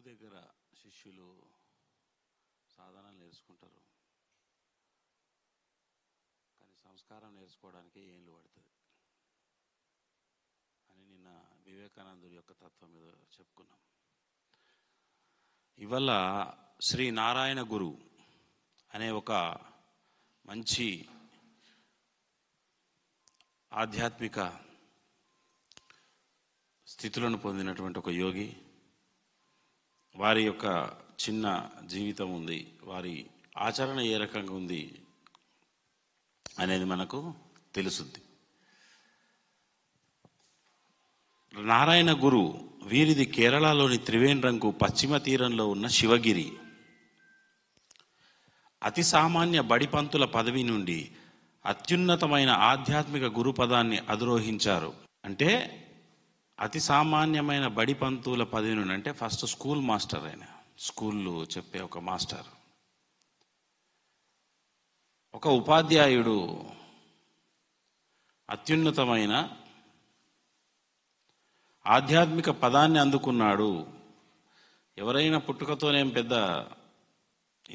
గురువు దగ్గర శిష్యులు సాధన నేర్చుకుంటారు, కానీ సంస్కారం నేర్చుకోవడానికి ఏళ్ళు పడుతుంది అని నిన్న వివేకానందుడి యొక్క తత్వం మీద చెప్పుకున్నాం. ఇవాళ శ్రీ నారాయణ గురు అనే ఒక మంచి ఆధ్యాత్మిక స్థితులను పొందినటువంటి ఒక యోగి, వారి యొక్క చిన్న జీవితం ఉంది, వారి ఆచరణ ఏ రకంగా ఉంది అనేది మనకు తెలుసుద్ది. నారాయణ గురు వీరిది కేరళలోని త్రివేంద్రంకు పశ్చిమ తీరంలో ఉన్న శివగిరి. అతి సామాన్య బడిపంతుల పదవి నుండి అత్యున్నతమైన ఆధ్యాత్మిక గురు పదాన్ని అధిరోహించారు. అంటే అతి సామాన్యమైన బడిపంతుల పదవి నుండి అంటే ఫస్ట్ స్కూల్ మాస్టర్, అయిన స్కూల్లో చెప్పే ఒక మాస్టర్, ఒక ఉపాధ్యాయుడు అత్యున్నతమైన ఆధ్యాత్మిక పదాన్ని అందుకున్నాడు. ఎవరైనా పుట్టుకతోనేం పెద్ద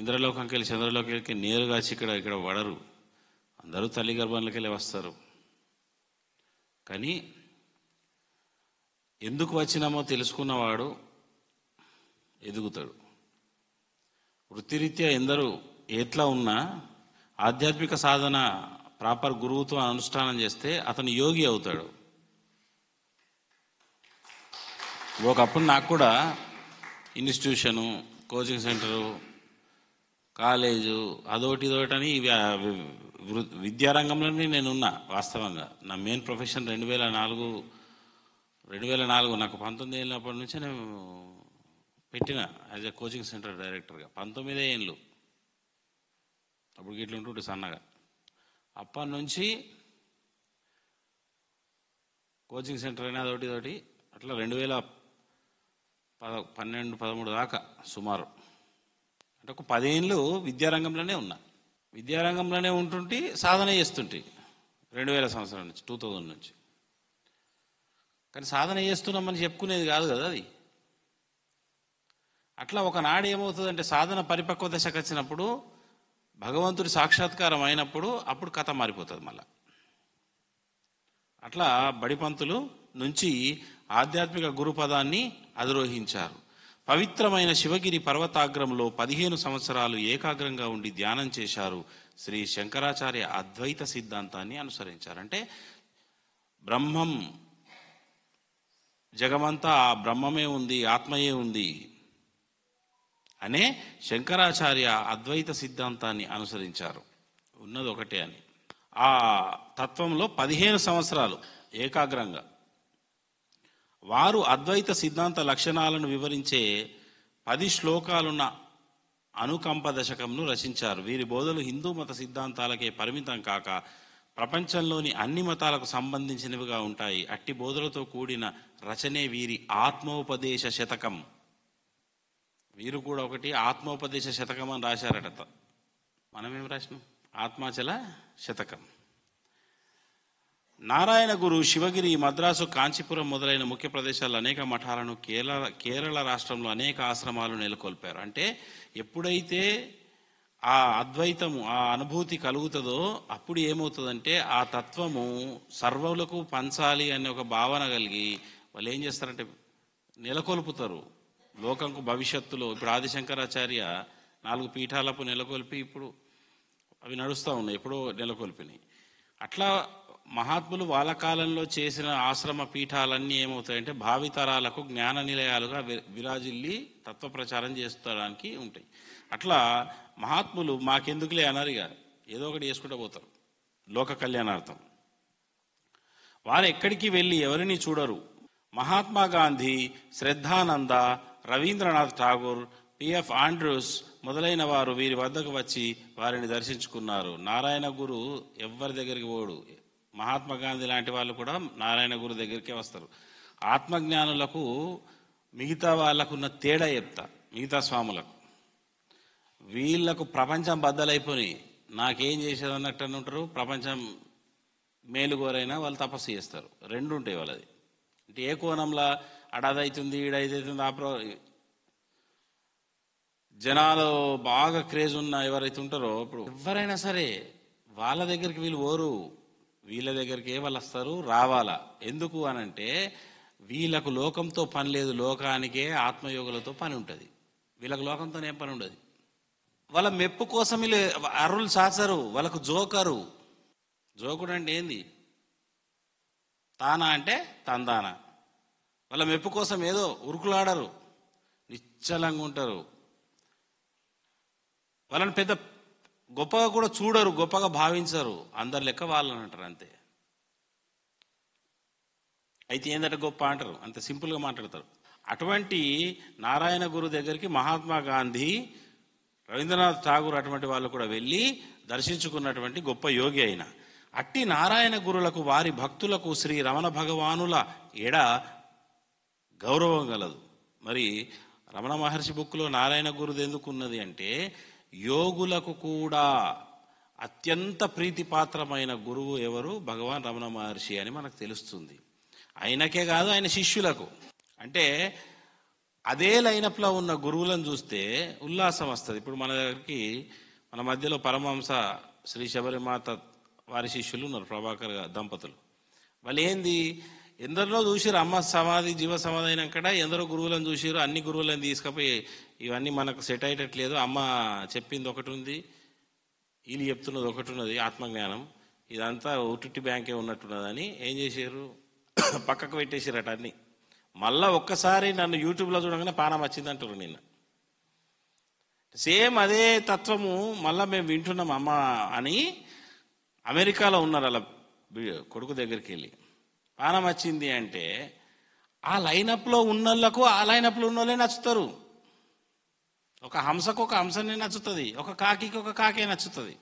ఇంద్రలోకంకి వెళ్ళి చంద్రలోకంకి నేరుగా ఇక్కడ పడరు, అందరూ తల్లి గర్భంలోకి వెళ్ళి వస్తారు. కానీ ఎందుకు వచ్చినామో తెలుసుకున్నవాడు ఎదుగుతాడు. వృత్తిరీత్యా ఎందరూ ఎట్లా ఉన్నా ఆధ్యాత్మిక సాధన ప్రాపర్ గురువుతో అనుష్ఠానం చేస్తే అతను యోగి అవుతాడు. ఒకప్పుడు నాకు కూడా ఇన్స్టిట్యూషను, కోచింగ్ సెంటరు, కాలేజు అదొకటి ఇదొకటని విద్యారంగంలోనే నేనున్నా. వాస్తవంగా నా మెయిన్ ప్రొఫెషన్ 2004 నాకు 19 ఏళ్ళప్పటి నుంచి నేను పెట్టిన యాజ్ ఎ కోచింగ్ సెంటర్ డైరెక్టర్గా. 19 ఏళ్ళు అప్పుడు ఇట్లా ఉంటుంటే సన్నగా. అప్పటి నుంచి కోచింగ్ సెంటర్ అయినా అదొకటి అట్లా 2012-13 దాకా సుమారు, అంటే ఒక 10 ఏళ్ళు విద్యారంగంలోనే ఉన్నా. విద్యారంగంలోనే ఉంటుంటే సాధన చేస్తుంటే 2000 సంవత్సరం నుంచి 2000 నుంచి. కానీ సాధన చేస్తున్నామని చెప్పుకునేది కాదు కదా అది. అట్లా ఒకనాడు ఏమవుతుందంటే సాధన పరిపక్వ దశకు వచ్చినప్పుడు, భగవంతుడి సాక్షాత్కారం అయినప్పుడు అప్పుడు కథ మారిపోతుంది మళ్ళా. అట్లా బడిపంతులు నుంచి ఆధ్యాత్మిక గురుపదాన్ని అధిరోహించారు. పవిత్రమైన శివగిరి పర్వతాగ్రంలో 15 సంవత్సరాలు ఏకాగ్రంగా ఉండి ధ్యానం చేశారు. శ్రీ శంకరాచార్య అద్వైత సిద్ధాంతాన్ని అనుసరించారు. అంటే బ్రహ్మం, జగమంతా ఆ బ్రహ్మమే ఉంది, ఆత్మయే ఉంది అనే శంకరాచార్య అద్వైత సిద్ధాంతాన్ని అనుసరించారు. ఉన్నది ఒకటే అని ఆ తత్వంలో 15 సంవత్సరాలు ఏకాగ్రంగా వారు అద్వైత సిద్ధాంత లక్షణాలను వివరించే 10 శ్లోకాలున్న అనుకంప దశకంను రచించారు. వీరి బోధలు హిందూ మత సిద్ధాంతాలకే పరిమితం కాక ప్రపంచంలోని అన్ని మతాలకు సంబంధించినవిగా ఉంటాయి. అట్టి బోధలతో కూడిన రచనే వీరి ఆత్మోపదేశ శతకం. వీరు కూడా ఒకటి ఆత్మోపదేశ శతకం అని రాశారట. మనమేం రాసినాం? ఆత్మాచల శతకం. నారాయణ గురు శివగిరి, మద్రాసు, కాంచీపురం మొదలైన ముఖ్య ప్రదేశాల్లో అనేక మఠాలను, కేరళ రాష్ట్రంలో అనేక ఆశ్రమాలు నెలకొల్పారు. అంటే ఎప్పుడైతే ఆ అద్వైతము, ఆ అనుభూతి కలుగుతుందో అప్పుడు ఏమవుతుందంటే ఆ తత్వము సర్వులకు పంచాలి అనే ఒక భావన కలిగి వాళ్ళు ఏం చేస్తారంటే నెలకొల్పుతారు లోకంకు. భవిష్యత్తులో ఇప్పుడు ఆదిశంకరాచార్య 4 పీఠాలకు నెలకొల్పి ఇప్పుడు అవి నడుస్తూ ఉన్నాయి, ఎప్పుడో నెలకొల్పినాయి. అట్లా మహాత్ములు వాళ్ళ కాలంలో చేసిన ఆశ్రమ పీఠాలన్నీ ఏమవుతాయంటే భావితరాలకు జ్ఞాన నిలయాలుగా విరాజిల్లి తత్వ ప్రచారం చేస్తడానికి ఉంటాయి. అట్లా మహాత్ములు మాకెందుకులే అనరిగా ఏదో ఒకటి చేసుకుంటూ పోతారు లోక కళ్యాణార్థం. వారు ఎక్కడికి వెళ్ళి ఎవరిని చూడరు. మహాత్మా గాంధీ, శ్రద్ధానంద, రవీంద్రనాథ్ ఠాగూర్, పిఎఫ్ ఆండ్రూస్ మొదలైన వారు వీరి వద్దకు వచ్చి వారిని దర్శించుకున్నారు. నారాయణ గురు ఎవరి దగ్గరికి పోడు. మహాత్మా గాంధీ లాంటి వాళ్ళు కూడా నారాయణ గురు దగ్గరికే వస్తారు. ఆత్మజ్ఞానులకు మిగతా వాళ్ళకున్న తేడా చెప్తా. మిగతా స్వాములకు వీళ్లకు ప్రపంచం బద్దలైపోయి నాకేం చేసేది అన్నట్టు ఉంటారు. ప్రపంచం మేలుగోరైనా వాళ్ళు తపస్సు చేస్తారు. 2 ఉంటాయి వాళ్ళది. అంటే ఏ కోణంలో అడదవుతుంది ఈడైతుంది జనాలు బాగా క్రేజ్ ఉన్న ఎవరైతే ఉంటారో ఇప్పుడు ఎవరైనా సరే వాళ్ళ దగ్గరికి వీళ్ళు ఓరు, వీళ్ళ దగ్గరికి వాళ్ళు వస్తారు, రావాలా. ఎందుకు అనంటే వీళ్ళకు లోకంతో పని లేదు, లోకానికే ఆత్మయోగులతో పని ఉంటుంది. వీళ్ళకు లోకంతో ఏం పని ఉండదు. వాళ్ళ మెప్పు కోసం వీళ్ళు అరువులు సాచరు, వాళ్ళకు జోకరు. జోకుడు అంటే ఏంది? తానా అంటే తందానా. వాళ్ళ మెప్పు కోసం ఏదో ఉరుకులాడరు, నిశ్చలంగా ఉంటారు. వాళ్ళని పెద్ద గొప్పగా కూడా చూడరు, గొప్పగా భావించరు. అందరు లెక్క వాళ్ళని అంటారు అంతే. అయితే ఏంటంటే గొప్ప అంటారు, అంత సింపుల్గా మాట్లాడతారు. అటువంటి నారాయణ గురు దగ్గరికి మహాత్మా గాంధీ, రవీంద్రనాథ్ ఠాగూర్ అటువంటి వాళ్ళు కూడా వెళ్ళి దర్శించుకున్నటువంటి గొప్ప యోగి అయిన అట్టి నారాయణ గురులకు వారి భక్తులకు శ్రీ రమణ భగవానుల ఎడ గౌరవం గలదు. మరి రమణ మహర్షి బుక్లో నారాయణ గురుది ఎందుకు ఉన్నది అంటే యోగులకు కూడా అత్యంత ప్రీతిపాత్రమైన గురువు ఎవరు? భగవాన్ రమణ మహర్షి అని మనకు తెలుస్తుంది. ఆయనకే కాదు, ఆయన శిష్యులకు. అంటే అదే లైనప్లో ఉన్న గురువులను చూస్తే ఉల్లాసం వస్తుంది. ఇప్పుడు మన దగ్గరికి మన మధ్యలో పరమహంస శ్రీ శబరిమాత వారి శిష్యులు ఉన్నారు, ప్రభాకర్ దంపతులు. వాళ్ళు ఏంది, ఎందరిలో చూసిరు అమ్మ సమాధి జీవ సమాధి అయినాక ఎందరో గురువులను చూసిరు. అన్ని గురువులను తీసుకుపోయి ఇవన్నీ మనకు సెట్ అయ్యేటట్లేదు, అమ్మ చెప్పింది ఒకటి ఉంది, వీళ్ళు చెప్తున్నది ఒకటి ఉన్నది, ఆత్మజ్ఞానం ఇదంతా ఉట్టుట్టి బ్యాంకే ఉన్నట్టున్నదని ఏం చేసారు, పక్కకు పెట్టేసారట అన్ని. మళ్ళా ఒక్కసారి నన్ను యూట్యూబ్లో చూడగానే పానం వచ్చింది అంటారు. నిన్న సేమ్ అదే తత్వము మళ్ళీ మేము వింటున్నాం అమ్మ అని అమెరికాలో ఉన్నారు. అలా కొడుకు దగ్గరికి వెళ్ళి పానం వచ్చింది అంటే ఆ లైనప్లో ఉన్నోళ్ళకు ఆ లైనప్లో ఉన్న వాళ్ళే నచ్చుతారు. ఒక హంసకు ఒక హంసనే నచ్చుతుంది, ఒక కాకికి ఒక కాకే నచ్చుతుంది.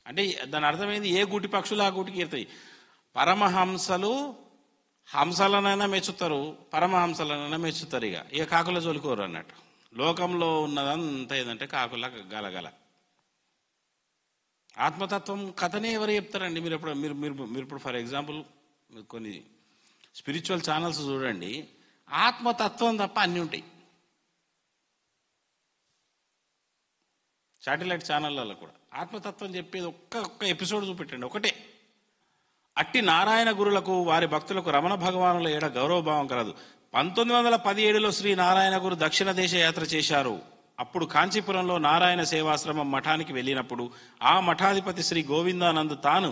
అంటే దాని అర్థమైంది, ఏ గూటి పక్షులు ఆ గూటికి ఎడతాయి. పరమహంసలు హంసలనైనా మెచ్చుతారు, పరమహంసలనైనా మెచ్చుతారు. ఇక కాకుల జోలికోరు అన్నట్టు. లోకంలో ఉన్నదంతా ఏంటంటే కాకుల గలగల. ఆత్మతత్వం కథనే ఎవరు చెప్తారండి? మీరు ఇప్పుడు ఫర్ ఎగ్జాంపుల్ కొన్ని స్పిరిచువల్ ఛానల్స్ చూడండి, ఆత్మతత్వం తప్ప అన్నీ ఉంటాయి. శాటిలైట్ ఛానళ్ళలో కూడా ఆత్మతత్వం చెప్పేది ఒక్క ఎపిసోడ్ చూపెట్టండి, ఒకటే. అట్టి నారాయణ గురులకు వారి భక్తులకు రమణ భగవానుల ఏడ గౌరవభావం కలదు. 1917లో శ్రీ నారాయణ గురు దక్షిణ దేశ యాత్ర చేశారు. అప్పుడు కాంచీపురంలో నారాయణ సేవాశ్రమం మఠానికి వెళ్ళినప్పుడు ఆ మఠాధిపతి శ్రీ గోవిందానంద్ తాను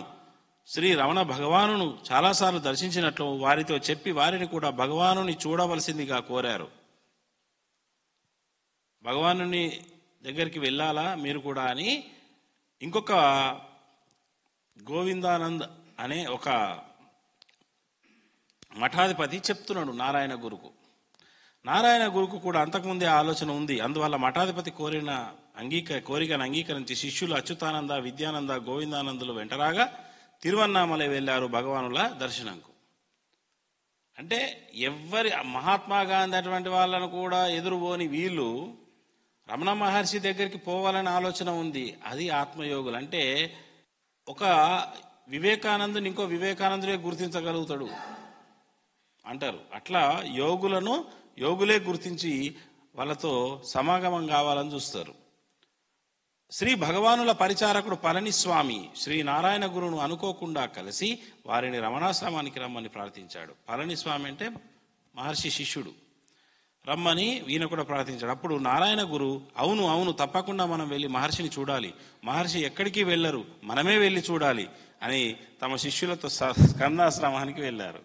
శ్రీ రమణ భగవానును చాలాసార్లు దర్శించినట్లు వారితో చెప్పి వారిని కూడా భగవానుని చూడవలసిందిగా కోరారు. భగవానుని దగ్గరికి వెళ్ళాలా మీరు కూడా అని ఇంకొక గోవిందానంద్ అనే ఒక మఠాధిపతి చెప్తున్నాడు నారాయణ గురుకు. నారాయణ గురుకు కూడా అంతకుముందే ఆలోచన ఉంది. అందువల్ల మఠాధిపతి కోరికను అంగీకరించి శిష్యులు అచ్యుతానంద, విద్యానంద, గోవిందానందులు వెంటరాగా తిరువన్నామలై వెళ్ళారు భగవానుల దర్శనంకు. అంటే ఎవరి మహాత్మా గాంధీ అటువంటి వాళ్ళను కూడా ఎదురుపోని వీళ్ళు రమణ మహర్షి దగ్గరికి పోవాలని ఆలోచన ఉంది. అది ఆత్మయోగులు. అంటే ఒక వివేకానందుని ఇంకో వివేకానందుడే గుర్తించగలుగుతాడు అంటారు. అట్లా యోగులే గుర్తించి వాళ్ళతో సమాగమం కావాలని చూస్తారు. శ్రీ భగవానుల పరిచారకుడు పళనిస్వామి శ్రీ నారాయణ గురును అనుకోకుండా కలిసి వారిని రమణాశ్రమానికి రమ్మని ప్రార్థించాడు. పళనిస్వామి అంటే మహర్షి శిష్యుడు. రమ్మని ఈయన కూడా ప్రార్థించాడు. అప్పుడు నారాయణ గురు అవును తప్పకుండా మనం వెళ్ళి మహర్షిని చూడాలి, మహర్షి ఎక్కడికి వెళ్ళరు, మనమే వెళ్ళి చూడాలి అని తమ శిష్యులతో స్కందాశ్రమానికి వెళ్ళారు.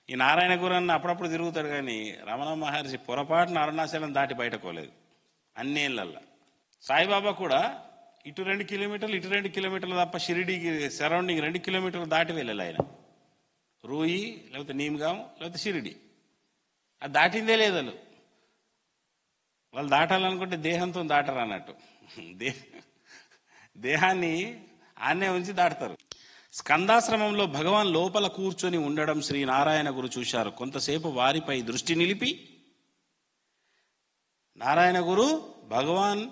ఈ నారాయణ గురు అన్న అప్పుడప్పుడు తిరుగుతాడు, కానీ రమణ మహర్షి పొరపాటున అరుణాచలం దాటి బయటకోలేదు అన్నేళ్ళల్లా. సాయిబాబా కూడా ఇటు 2 కిలోమీటర్లు ఇటు 2 కిలోమీటర్లు తప్ప షిరిడీకి సరౌండింగ్ 2 కిలోమీటర్లు దాటి వెళ్ళాలి ఆయన. రూయి లేకపోతే నీమ్గాం లేకపోతే షిరిడి అది దాటిందే లేదు. వాళ్ళు దాటాలనుకుంటే దేహంతో దాటరు అన్నట్టు, దేహాన్ని ఆన్నే ఉంచి దాటుతారు. స్కందాశ్రమంలో భగవాన్ లోపల కూర్చొని ఉండడం శ్రీ నారాయణ గురు చూశారు. కొంతసేపు వారిపై దృష్టి నిలిపి నారాయణ గురు భగవాన్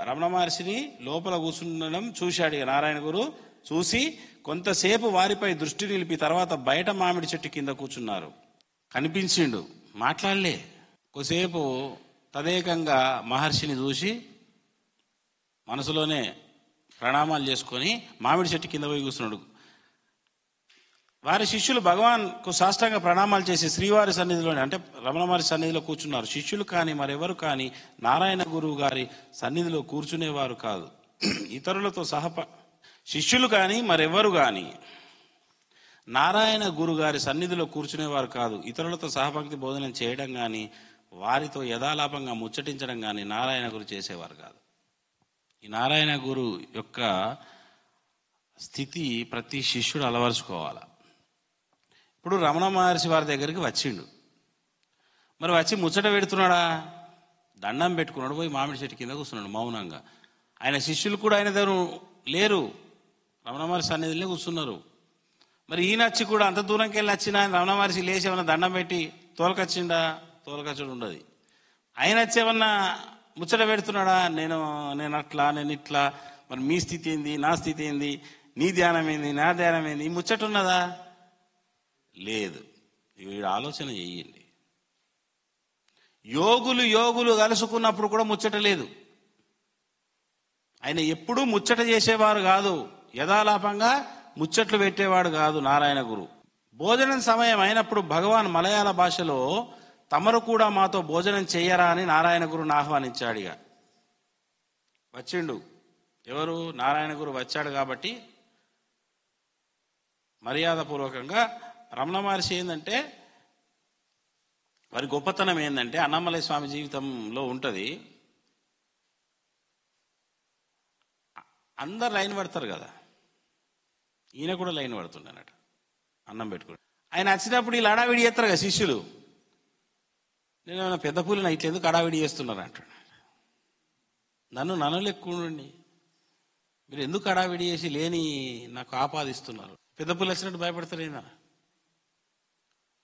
రమణ మహర్షిని లోపల కూర్చుండడం చూశాడు. నారాయణ గురు చూసి కొంతసేపు వారిపై దృష్టి నిలిపి తర్వాత బయట మామిడి చెట్టు కింద కూర్చున్నారు. కనిపించిండు, మాట్లాడలే. కొద్దిసేపు తదేకంగా మహర్షిని చూసి మనసులోనే ప్రణామాలు చేసుకొని మామిడి చెట్టు కింద పోయి కూర్చున్నాడు. వారి శిష్యులు భగవాన్కు సాష్టాంగ ప్రణామాలు చేసి శ్రీవారి సన్నిధిలోనే అంటే రమణ మహర్షి సన్నిధిలో కూర్చున్నారు. శిష్యులు కానీ మరెవరు కానీ నారాయణ గురువు గారి సన్నిధిలో కూర్చునేవారు కాదు. ఇతరులతో శిష్యులు కానీ మరెవరు కానీ నారాయణ గురు గారి సన్నిధిలో కూర్చునేవారు కాదు. ఇతరులతో సహపంక్తి భోజనం చేయడం కానీ వారితో యథాలాపంగా ముచ్చటించడం కానీ నారాయణ గురు చేసేవారు కాదు. ఈ నారాయణ గురు యొక్క స్థితి ప్రతి శిష్యుడు అలవరుచుకోవాలి. ఇప్పుడు రమణ మహర్షి వారి దగ్గరికి వచ్చిండు. మరి వచ్చి ముచ్చట పెడుతున్నాడా? దండం పెట్టుకున్నాడు, పోయి మామిడి చెట్టు కింద కూర్చున్నాడు మౌనంగా. ఆయన శిష్యులు కూడా ఆయన దగ్గర లేరు, రమణ మహర్షి సన్నిధిలో కూర్చున్నారు. మరి ఈయన వచ్చి కూడా అంత దూరంకి వెళ్ళి వచ్చిన ఆయన రమణ మహర్షి లేచి ఏమన్నా దండం పెట్టి తోలకొచ్చిండా? తోలకొచ్చుడు ఉండదు. ఆయన వచ్చి ఏమన్నా ముచ్చట పెడుతున్నాడా? నేను అట్లా, నేను ఇట్లా, మరి మీ స్థితి ఏంది, నా స్థితి ఏంది, నీ ధ్యానం ఏంది, నా ధ్యానం ఏంది, ఈ ముచ్చట ఉన్నదా? లేదు. వీడు ఆలోచన చెయ్యండి. యోగులు కలుసుకున్నప్పుడు కూడా ముచ్చట లేదు. ఆయన ఎప్పుడూ ముచ్చట చేసేవారు కాదు, యథాలాపంగా ముచ్చట్లు పెట్టేవాడు కాదు నారాయణ గురు. భోజనం సమయం అయినప్పుడు భగవాన్ మలయాళ భాషలో తమరు కూడా మాతో భోజనం చెయ్యరా అని నారాయణ గురుని ఆహ్వానించాడు. ఇక వచ్చిండు ఎవరు? నారాయణ గురు వచ్చాడు కాబట్టి మర్యాదపూర్వకంగా రమణ మహర్షి ఏంటంటే వారి గొప్పతనం ఏంటంటే అన్నమలై స్వామి జీవితంలో ఉంటుంది. అందరు లైన్ పడతారు కదా, ఈయన కూడా లైన్ పడుతుండనట అన్నం పెట్టుకుని. ఆయన వచ్చినప్పుడు వీళ్ళు అడావిడి చేస్తారు కదా శిష్యులు. నేను ఏమైనా పెద్ద పూలిన ఇట్లా ఎందుకు అడావిడి చేస్తున్నారు అంటాడు. నన్ను లెక్కుండి, మీరు ఎందుకు అడావిడి చేసి లేని నాకు ఆపాదిస్తున్నారు? పెద్ద పూలు వచ్చినట్టు భయపడతారు అయినా.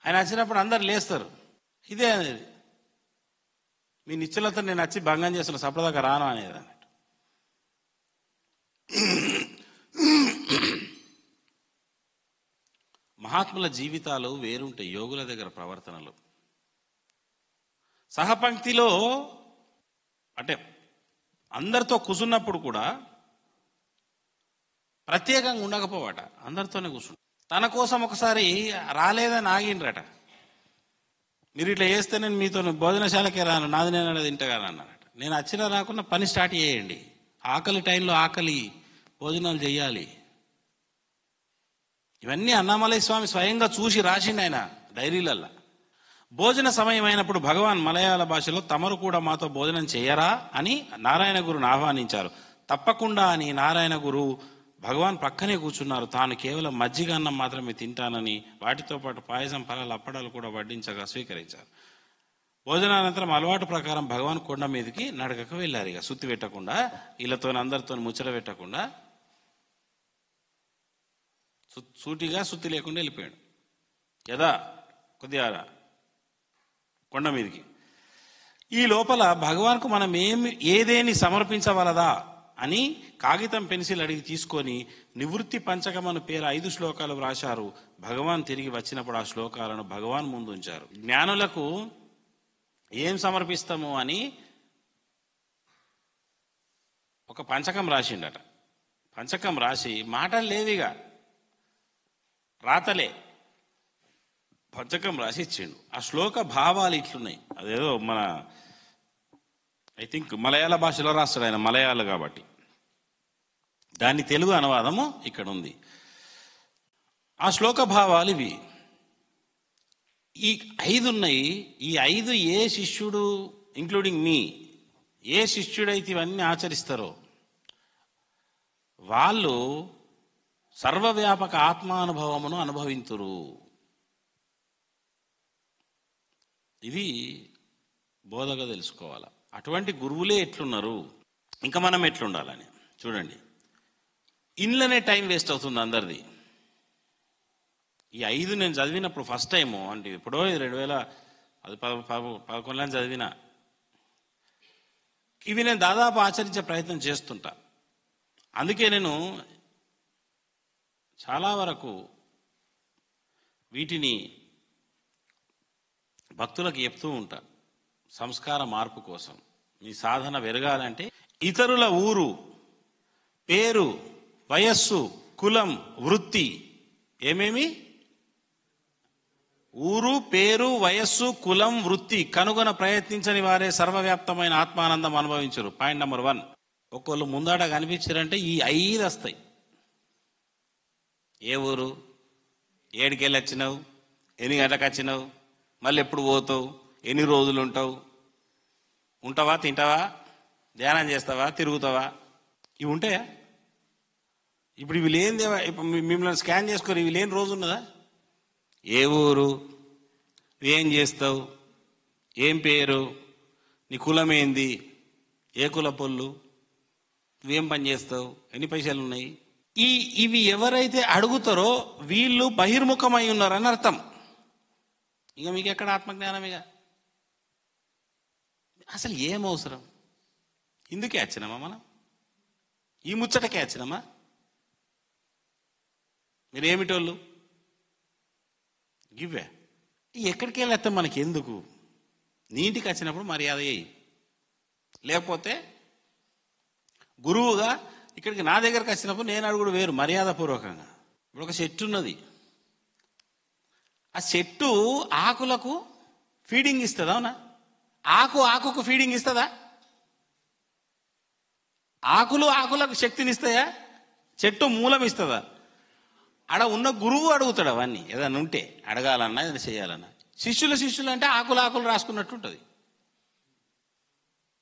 ఆయన వచ్చినప్పుడు అందరు లేస్తారు. ఇదే అనేది మీ నిశ్చలత నేను వచ్చి భంగం చేస్తున్నా, సపదాకా రాను అనేది అన్నట్టు. మహాత్ముల జీవితాలు వేరుంటాయి, యోగుల దగ్గర ప్రవర్తనలు. సహపంక్తిలో అంటే అందరితో కూర్చున్నప్పుడు కూడా ప్రత్యేకంగా ఉండకపోవట, అందరితోనే కూర్చుంటాడు. తన కోసం ఒకసారి రాలేదని ఆగిండ్రట. మీరు ఇట్లా చేస్తే నేను మీతో భోజనశాలకే రాను, నాది నేను తింటగాను అన్నారట. నేను వచ్చినా రాకుండా పని స్టార్ట్ చేయండి, ఆకలి టైంలో ఆకలి భోజనాలు చెయ్యాలి. ఇవన్నీ అన్నామలై స్వామి స్వయంగా చూసి రాసిండు ఆయన డైరీలల్లా. భోజన సమయం అయినప్పుడు భగవాన్ మలయాళ భాషలో తమరు కూడా మాతో భోజనం చేయరా అని నారాయణ గురుని ఆహ్వానించారు. తప్పకుండా అని నారాయణ గురు భగవాన్ పక్కనే కూర్చున్నారు. తాను కేవలం మజ్జిగ అన్నం మాత్రమే తింటానని వాటితో పాటు పాయసం, ఫలాలు, అప్పడాలు కూడా వడ్డించగా స్వీకరించారు. భోజనానంతరం అలవాటు ప్రకారం భగవాన్ కొండ మీదకి నడకకు వెళ్ళారు. ఇక సుత్తి పెట్టకుండా, వీళ్ళతో అందరితో ముచ్చట పెట్టకుండా సూటిగా సుత్తి లేకుండా వెళ్ళిపోయాడు. యదా కొద్దిగా కొండ మీదకి. ఈ లోపల భగవాన్కు మనం ఏదేని సమర్పించవలదా అని కాగితం, పెన్సిల్ అడిగి తీసుకొని నివృత్తి పంచకమను పేరు 5 శ్లోకాలు వ్రాశారు. భగవాన్ తిరిగి వచ్చినప్పుడు ఆ శ్లోకాలను భగవాన్ ముందు ఉంచారు. జ్ఞానులకు ఏం సమర్పిస్తాము అని ఒక పంచకం రాసిండట. పంచకం రాసి మాటలు లేవిగా, రాతలే, పంచకం రాసి ఇచ్చిండు. ఆ శ్లోక భావాలు ఇట్లున్నాయి. అదేదో మన ఐ థింక్ మలయాళ భాషలో రాస్తాడు ఆయన, మలయాళ కాబట్టి. దాని తెలుగు అనువాదము ఇక్కడ ఉంది. ఆ శ్లోక భావాలు ఇవి. ఈ 5 ఉన్నాయి. ఈ 5 ఏ శిష్యుడు, ఇంక్లూడింగ్ మీ, ఏ శిష్యుడైతే ఇవన్నీ ఆచరిస్తారో వాళ్ళు సర్వవ్యాపక ఆత్మానుభవమును అనుభవింతురు. ఇది బోధగా తెలుసుకోవాలి. అటువంటి గురువులే ఎట్లున్నారు, ఇంకా మనం ఎట్లుండాలని చూడండి. ఇన్లనే టైం వేస్ట్ అవుతుంది అందరిది. ఈ 5 నేను చదివినప్పుడు ఫస్ట్ టైము అంటే ఎప్పుడో 2011 చదివిన. ఇవి నేను దాదాపు ఆచరించే ప్రయత్నం చేస్తుంటా. అందుకే నేను చాలా వరకు వీటిని భక్తులకు చెప్తూ ఉంటా. సంస్కార మార్పు కోసం, మీ సాధన పెరగాలంటే ఇతరుల ఊరు, పేరు, వయస్సు, కులం, వృత్తి, ఏమేమి? ఊరు, పేరు, వయస్సు, కులం, వృత్తి కనుగొన ప్రయత్నించని వారే సర్వవ్యాప్తమైన ఆత్మానందం అనుభవించరు. Point number 1. ఒకళ్ళు ముందాట కనిపించారంటే ఈ 5 వస్తాయి. ఏ ఊరు, ఏడికెళ్ళి వచ్చినావు, ఎన్ని గంటలకు వచ్చినావు, మళ్ళీ ఎప్పుడు పోతావు, ఎన్ని రోజులు ఉంటావా, తింటావా, ధ్యానం చేస్తావా, తిరుగుతావా, ఇవి ఉంటాయా? ఇప్పుడు ఇవి లేని, ఇప్పుడు మిమ్మల్ని స్కాన్ చేసుకోరు, ఇవి లేని రోజు ఉన్నదా? ఏ ఊరు, ఏం చేస్తావు, ఏం పేరు, నీ కులం ఏంది, ఏ కుల పొల్లు, నువ్వేం పని చేస్తావు, ఎన్ని పైసలు ఉన్నాయి, ఇవి ఎవరైతే అడుగుతారో వీళ్ళు బహిర్ముఖమై ఉన్నారని అర్థం. ఇక మీకు ఎక్కడ ఆత్మజ్ఞానం? ఇక అసలు ఏం అవసరం? ఇందుకే వచ్చినామా మనం? ఈ ముచ్చటకే వచ్చినామా? మీరేమిటోళ్ళు? గివ్వే ఎక్కడికి వెళ్ళేస్తే మనకి ఎందుకు? నీ ఇంటికి వచ్చినప్పుడు మర్యాద చేయి. లేకపోతే గురువుగా ఇక్కడికి నా దగ్గరకు వచ్చినప్పుడు నేను అడుగుడు వేరు, మర్యాదపూర్వకంగా. ఇప్పుడు ఒక చెట్టు ఉన్నది, ఆ చెట్టు ఆకులకు ఫీడింగ్ ఇస్తుందా? అవునా? ఆకుకు ఫీడింగ్ ఇస్తుందా? ఆకులకు శక్తిని ఇస్తాయా? చెట్టు మూలం ఇస్తుందా? ఆడ ఉన్న గురువు అడుగుతాడు అవన్నీ, ఏదైనా ఉంటే అడగాలన్నా ఏదైనా చేయాలన్నా. శిష్యులు అంటే ఆకులు రాసుకున్నట్టు ఉంటుంది.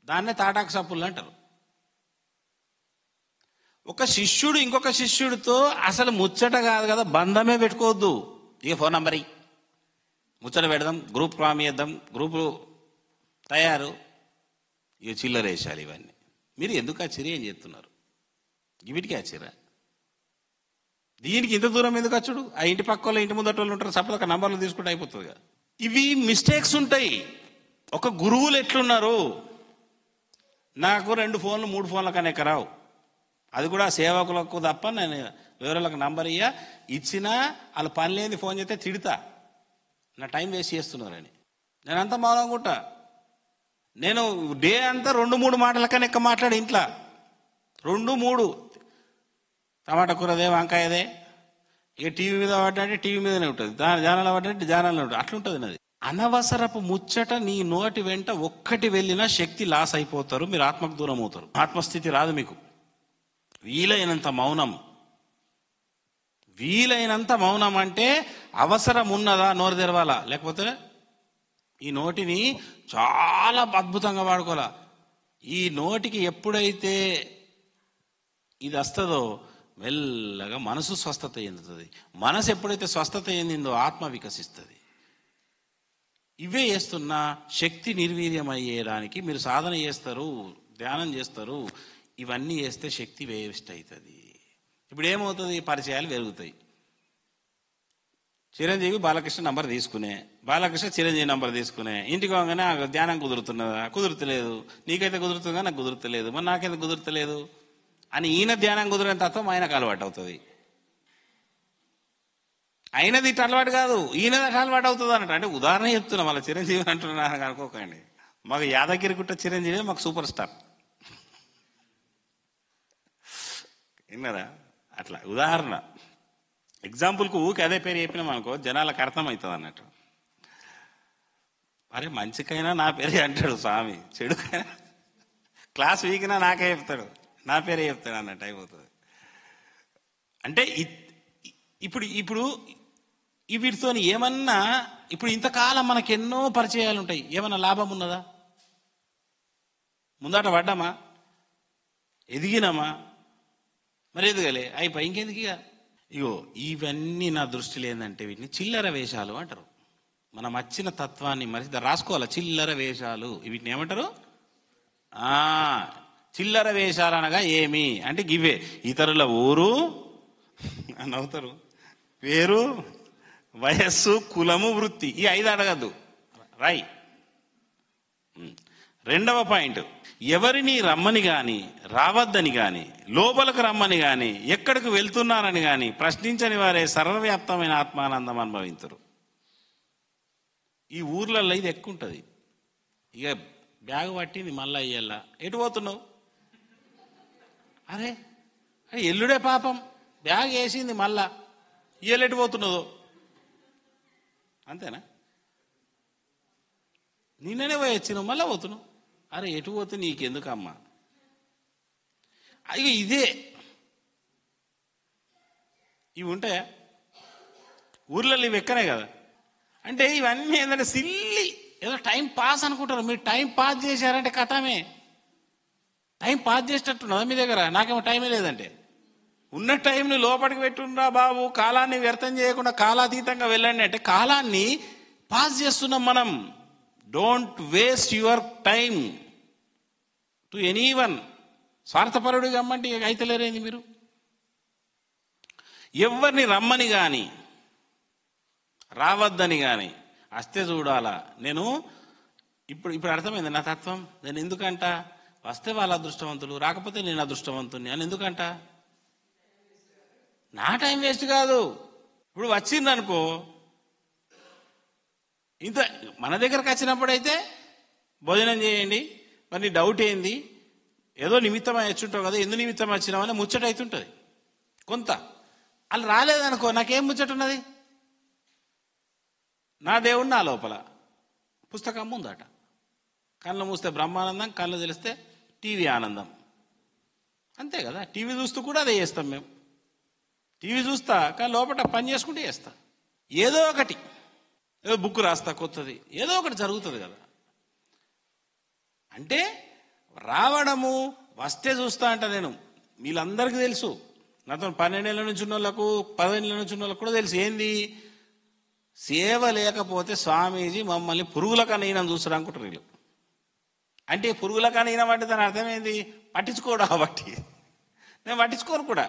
దాన్నే తాటాకు సప్పులు అంటారు. ఒక శిష్యుడు ఇంకొక శిష్యుడితో అసలు ముచ్చట కాదు కదా, బంధమే పెట్టుకోవద్దు. ఇక ఫోన్ నంబర్ ముచ్చట పెడదాం, గ్రూప్ ఫామ్ చేద్దాం, గ్రూపు తయారు, ఇక చిల్లరేసాలి ఇవన్నీ. మీరు ఎందుకు ఆశ్చర్య ఏం చేస్తున్నారు? వీటికి ఆశ్చర్య. దీనికి ఇంత దూరం ఎందుకు వచ్చుడు? ఆ ఇంటి పక్క వాళ్ళు, ఇంటి ముందట వాళ్ళు ఉంటారు, సపోజ్ ఒక నంబర్లు తీసుకుంటే అయిపోతుంది కదా. ఇవి మిస్టేక్స్ ఉంటాయి. ఒక గురువులు ఎట్లున్నారు, నాకు 2 ఫోన్లు 3 ఫోన్ల కన్నా రావు. అది కూడా సేవకులకు తప్ప. నేను వేరేళ్ళకి నంబర్ ఇచ్చినా వాళ్ళు పని లేని ఫోన్ చేస్తే తిడతా, నా టైం వేస్ట్ చేస్తున్నారని. నేనంతా మౌనంగా. నేను డే అంతా 2-3 మాటల కన్నా ఎక్కువ మాట్లాడి ఇంట్లో 2-3 టమాటా కూరదే, వంకాయదే. ఇక టీవీ మీద పడ్డంటే టీవీ మీదనే ఉంటుంది, జానాలు పడ్డంటే జానాలనే ఉంటుంది. అట్లుంటుంది నాది. అనవసరపు ముచ్చట నీ నోటి వెంట ఒక్కటి వెళ్ళినా శక్తి లాస్ అయిపోతారు, మీరు ఆత్మకు దూరం అవుతారు, ఆత్మస్థితి రాదు మీకు. వీలైనంత మౌనం అంటే అవసరం ఉన్నదా నోరు తెరవాలా, లేకపోతే ఈ నోటిని చాలా అద్భుతంగా వాడుకోవాలా. ఈ నోటికి ఎప్పుడైతే ఇది వస్తుందో మెల్లగా మనసు స్వస్థత చెందుతుంది. మనసు ఎప్పుడైతే స్వస్థత చెందిందో ఆత్మ వికసిస్తుంది. ఇవే చేస్తున్నా శక్తి నిర్వీర్యం అయ్యేయడానికి మీరు సాధన చేస్తారు, ధ్యానం చేస్తారు, ఇవన్నీ చేస్తే శక్తి వేస్ట్ అవుతుంది. ఇప్పుడు ఏమవుతుంది? పరిచయాలు పెరుగుతాయి. చిరంజీవి బాలకృష్ణ నంబర్ తీసుకునే, బాలకృష్ణ చిరంజీవి నంబర్ తీసుకునే, ఇంటికి పోగానే ధ్యానం కుదురుతున్నదా? కుదురుతలేదు. నీకైతే కుదురుతుందా? నాకు కుదురుతలేదు. మరి నాకైతే కుదురుతలేదు అని ఈయన ధ్యానం కుదిరిన తత్వం ఆయనకు అలవాటు అవుతుంది. అయినది ఇటు అలవాటు కాదు, ఈయనది అటు అలవాటు అవుతుంది అన్నట్టు. అంటే ఉదాహరణ చెప్తున్నా, మళ్ళీ చిరంజీవి అంటున్నా అనుకోకండి. మాకు యాదగిరిగుట్ట చిరంజీవి మాకు సూపర్ స్టార్, విన్నారా? అట్లా ఉదాహరణ, ఎగ్జాంపుల్కు ఊరికి అదే పేరు చెప్పినాం అనుకో జనాలకు అర్థమవుతుంది అన్నట్టు. అరే మంచికైనా నా పేరే అంటాడు స్వామి, చెడుకైనా క్లాస్ వీకినా నాకే చెప్తాడు, నా పేరే చెప్తాడు అన్నట్టు అయిపోతుంది. అంటే ఇప్పుడు వీటితో ఏమన్నా, ఇప్పుడు ఇంతకాలం మనకు ఎన్నో పరిచయాలు ఉంటాయి, ఏమన్నా లాభం ఉన్నదా? ముందట పడ్డామా? ఎదిగినామా? మరి ఎదగలే, అయిపోయి ఇంకెందుకు ఇక. ఇగో ఇవన్నీ నా దృష్టిలో ఏంటంటే వీటిని చిల్లర వేషాలు అంటారు. మనం వచ్చిన తత్వాన్ని మరి రాసుకోవాలి, చిల్లర వేషాలు. వీటిని ఏమంటారు? చిల్లర వేషాలు అనగా ఏమి అంటే గివే: ఇతరుల ఊరు అని అవుతారు, పేరు, వయస్సు, కులము, వృత్తి. ఈ 5 అడగద్దు, రాయి. 2వ పాయింట్, ఎవరిని రమ్మని గాని రావద్దని గాని లోపలకు రమ్మని గాని ఎక్కడికి వెళ్తున్నారని గాని ప్రశ్నించని వారే సర్వవ్యాప్తమైన ఆత్మానందం అనుభవించరు. ఈ ఊర్లలో ఇది ఎక్కువ ఉంటుంది. ఇక బ్యాగ్ పట్టింది మళ్ళీ ఇయ్యాల. ఎటు పోతున్నావు? అరే ఎల్లుడే పాపం, బ్యాగ్ వేసింది మళ్ళా ఇయ్యాల ఎటు పోతున్నదో. అంతేనా? నిన్ననే పోయి వచ్చినావు మళ్ళీ పోతున్నావు. అరే ఎటు పోతే నీకెందుకమ్మా? అయ్యో ఇదే ఇవి ఉంటాయా ఊర్లలో? ఇవి ఎక్కనే కదా. అంటే ఇవన్నీ ఏంటంటే సిల్లి ఏదో టైం పాస్ అనుకుంటారు. మీరు టైం పాస్ చేశారంటే కథమే. టైం పాస్ చేసేటట్టున్నదా మీ దగ్గర? నాకేమో టైమే లేదంటే. ఉన్న టైంని లోపలికి పెట్టుండ్రా బాబు, కాలాన్ని వ్యర్థం చేయకుండా కాలాతీతంగా వెళ్ళండి అంటే కాలాన్ని పాస్ చేస్తున్నాం మనం. Don't waste your time to anyone. స్వార్థపరుడిగా అమ్మంటే అయితలేరేంది మీరు? ఎవరిని రమ్మని కానీ రావద్దని కానీ వస్తే చూడాలా. నేను ఇప్పుడు అర్థమైంది నా తత్వం. నేను ఎందుకంట వస్తే వాళ్ళ అదృష్టవంతులు, రాకపోతే నేను అదృష్టవంతుని అని ఎందుకంట? నా టైం వేస్ట్ కాదు. ఇప్పుడు వచ్చిందనుకో, ఇంత మన దగ్గరకు వచ్చినప్పుడైతే భోజనం చేయండి, మరి నీ డౌట్ ఏంది, ఏదో నిమిత్తం వచ్చుంటావు కదా, ఎందు నిమిత్తం వచ్చినామని ముచ్చట అవుతుంటుంది కొంత. వాళ్ళు రాలేదనుకో, నాకేం ముచ్చట ఉన్నది? నా దేవుడు నా లోపల, పుస్తకం ముందట. కళ్ళు మూస్తే బ్రహ్మానందం, కళ్ళు తెలిస్తే టీవీ ఆనందం. అంతే కదా. టీవీ చూస్తూ కూడా అదే చేస్తాం మేము. టీవీ చూస్తా కానీ లోపల పని చేసుకుంటే చేస్తా. ఏదో ఒకటి, ఏదో బుక్ రాస్తా కొత్తది, ఏదో ఒకటి జరుగుతుంది కదా. అంటే రావడము, వస్తే చూస్తా అంట. నేను వీళ్ళందరికీ తెలుసు, నాతో 12 ఏళ్ళ నుంచి ఉన్న వాళ్ళకు, 15 ఏళ్ళ నుంచి ఉన్న వాళ్ళకు కూడా తెలుసు. ఏంది సేవ లేకపోతే స్వామీజీ మమ్మల్ని పురుగుల కన్నా ఈయన చూస్తారు అనుకుంటారు వీళ్ళు. అంటే పురుగుల కన్నా ఈయన అంటే దాని అర్థమైంది పట్టించుకోవడం. కాబట్టి నేను పట్టించుకోను కూడా.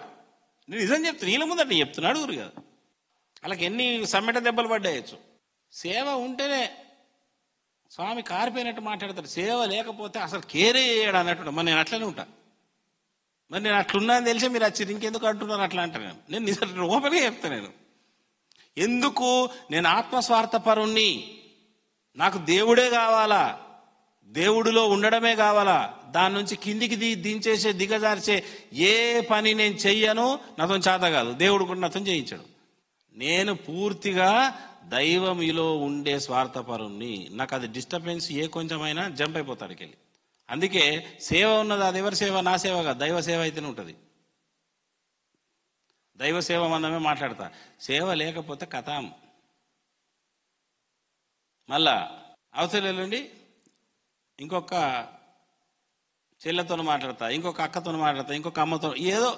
నేను నిజం చెప్తాను, వీళ్ళ ముందట చెప్తున్నా, అడుగురు కదా. వాళ్ళకి ఎన్ని సమ్మెట దెబ్బలు పడ్డాయచ్చు. సేవ ఉంటేనే స్వామి కారిపోయినట్టు మాట్లాడతాడు. సేవ లేకపోతే అసలు కేరే చేయడు అన్నట్టు. మరి నేను అట్లనే ఉంటా. మరి నేను అట్లున్నా అని తెలిసే మీరు వచ్చి ఇంకెందుకు అంటున్నారు అట్లా అంటాను. నేను నిజం లోపలే చెప్తాను. నేను ఎందుకు, నేను ఆత్మస్వార్థపరుణ్ణి, నాకు దేవుడే కావాలా, దేవుడిలో ఉండడమే కావాలా. దాని నుంచి కిందికి దించేసే, దిగజార్చే ఏ పని నేను చెయ్యను. నాతో చేత కాదు, దేవుడు కూడా నాతో చేయించాడు. నేను పూర్తిగా దైవములో ఉండే స్వార్థపరుణ్ణి. నాకు అది డిస్టర్బెన్స్ ఏ కొంచెమైనా జంప్ అయిపోతాడికి వెళ్ళి. అందుకే సేవ ఉన్నది, అది ఎవరి సేవ? నా సేవ కాదు, దైవ సేవ అయితేనే ఉంటుంది. దైవ సేవ మందమే మాట్లాడతా. సేవ లేకపోతే కథం. మళ్ళా అవసరం ఇంకొక చెల్లెతో మాట్లాడతా, ఇంకొక అక్కతో మాట్లాడతా, ఇంకొక అమ్మతో, ఏదో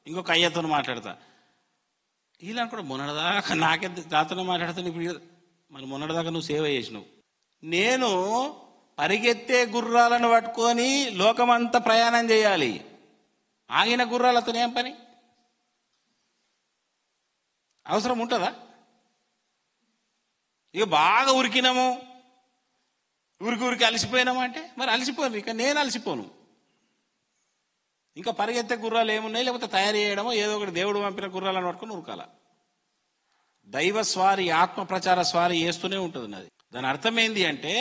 ఇంకొక అయ్యతో మాట్లాడతా. ఇలా కూడా మొన్నటిదాకా నాకే నాతోనే మాట్లాడతాను. ఇప్పుడు మరి మొన్నటిదాకా నువ్వు సేవ చేసినావు. నేను పరిగెత్తే గుర్రాలను పట్టుకొని లోకమంతా ప్రయాణం చేయాలి. ఆగిన గుర్రాలతో ఏం పని? అవసరం ఉంటుందా? ఇక బాగా ఉరికినాము, ఊరికి అలసిపోయినాము అంటే మరి అలసిపోను. ఇక నేను అలసిపోను. ఇంకా పరిగెత్తే గుర్రాలు ఏమున్నాయి, లేకపోతే తయారు చేయడమో ఏదో ఒకటి దేవుడు పంపిన గుర్రాలను పట్టుకొని ఉరకాల. దైవ స్వారి, ఆత్మ ప్రచార స్వారి చేస్తూనే ఉంటుంది. అది దాని అర్థం ఏంది అంటే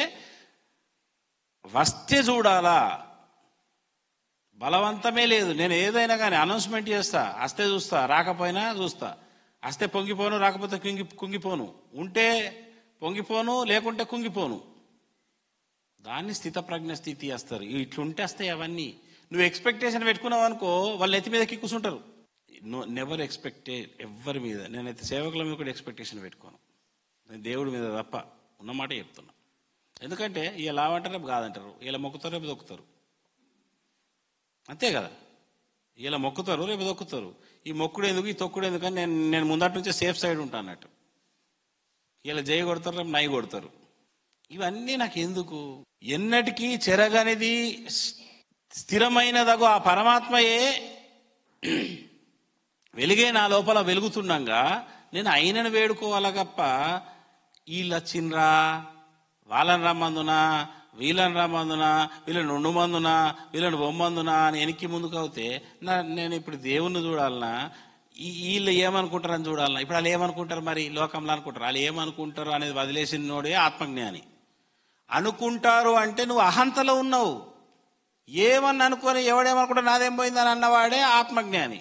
వస్తే చూడాలా, బలవంతమే లేదు. నేను ఏదైనా కానీ అనౌన్స్మెంట్ చేస్తా, వస్తే చూస్తా, రాకపోయినా చూస్తా. వస్తే పొంగిపోను, రాకపోతే కుంగిపోను, ఉంటే పొంగిపోను, లేకుంటే కుంగిపోను. దాన్ని స్థితప్రజ్ఞ స్థితి వస్తారు. ఇట్లుంటే వస్తాయి అవన్నీ. నువ్వు ఎక్స్పెక్టేషన్ పెట్టుకున్నావు అనుకో, వాళ్ళు నెత్తి మీదకి కూర్చుంటారు. నెవర్ ఎక్స్పెక్టెడ్ ఎవరి మీద. నేనైతే సేవకుల మీద కూడా ఎక్స్పెక్టేషన్ పెట్టుకోను. నేను దేవుడి మీద తప్ప ఉన్నమాట చెప్తున్నా. ఎందుకంటే ఇలా లావంటారు, రేపు కాదంటారు. ఇలా మొక్కుతారు, రేపు దొక్కుతారు. అంతే కదా. ఇలా మొక్కుతారు, రేపు దొక్కుతారు. ఈ మొక్కుడు ఎందుకు, ఈ తొక్కుడు ఎందుకు అని నేను ముందటి నుంచే సేఫ్ సైడ్ ఉంటాను అన్నట్టు. ఇలా జై కొడతారు, రేపు నై కొడతారు. ఇవన్నీ నాకు ఎందుకు? ఎన్నటికీ చెరగనిది స్థిరమైనదగు ఆ పరమాత్మయే వెలుగే నా లోపల వెలుగుతుండగా నేను ఆయనను వేడుకోవాలా తప్ప వీళ్ళు వచ్చిండ్రా, వాళ్ళని రమ్మందునా, వీళ్ళని రమ్మందునా, వీళ్ళని 2 మందునా, వీళ్ళని బొమ్మందునా అని వెనక్కి ముందుకు అవుతే నేను ఇప్పుడు దేవుణ్ణి చూడాలన్నా, వీళ్ళు ఏమనుకుంటారని చూడాలన్నా? ఇప్పుడు వాళ్ళు ఏమనుకుంటారు మరి లోకంలో అనుకుంటారు? వాళ్ళు ఏమనుకుంటారు అనేది వదిలేసినోడే ఆత్మజ్ఞాని. అనుకుంటారు అంటే నువ్వు అహంతలో ఉన్నావు. ఏమని అనుకొని ఎవడేమనుకుంటా నాదేం పోయిందని అన్నవాడే ఆత్మజ్ఞాని.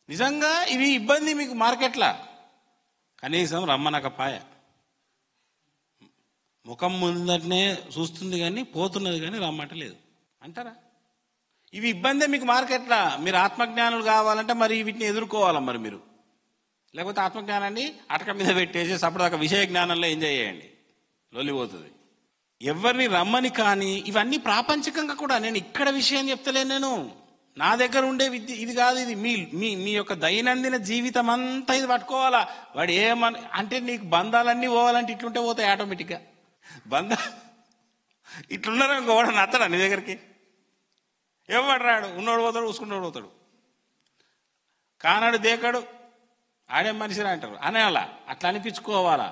నిజంగా ఇవి ఇబ్బంది మీకు మార్కెట్లా, కనీసం రమ్మనకపాయ. ముఖం ముందటనే చూస్తుంది కానీ పోతున్నది కానీ రమ్మంటలేదు అంటారా? ఇవి ఇబ్బందే మీకు మార్కెట్లా. మీరు ఆత్మజ్ఞానులు కావాలంటే మరి వీటిని ఎదుర్కోవాలా మరి మీరు. లేకపోతే ఆత్మజ్ఞానాన్ని అటక మీద పెట్టేసి అప్పటిదాకా విషయ జ్ఞానంలో ఎంజాయ్ చేయండి, లొల్లిపోతుంది. ఎవరిని రమ్మని కానీ ఇవన్నీ ప్రాపంచికంగా కూడా. నేను ఇక్కడ విషయం చెప్తలేను, నేను నా దగ్గర ఉండే విద్య ఇది కాదు. ఇది మీ మీ మీ యొక్క దైనందిన జీవితం అంతా ఇది పట్టుకోవాలా. వాడు అంటే నీకు బంధాలన్నీ పోవాలంటే ఇట్లుంటే పోతాయి ఆటోమేటిక్గా. ఇట్లున్నారు ఇంకోవాడు నచ్చడా నీ దగ్గరికి? ఎవడు రాడు, ఉన్నోడు పోతాడు, చూసుకున్నోడు పోతాడు, కానాడు దేకాడు, ఆడేం మనిషిరా అంటారు అనేలా. అట్లా అనిపించుకోవాలా.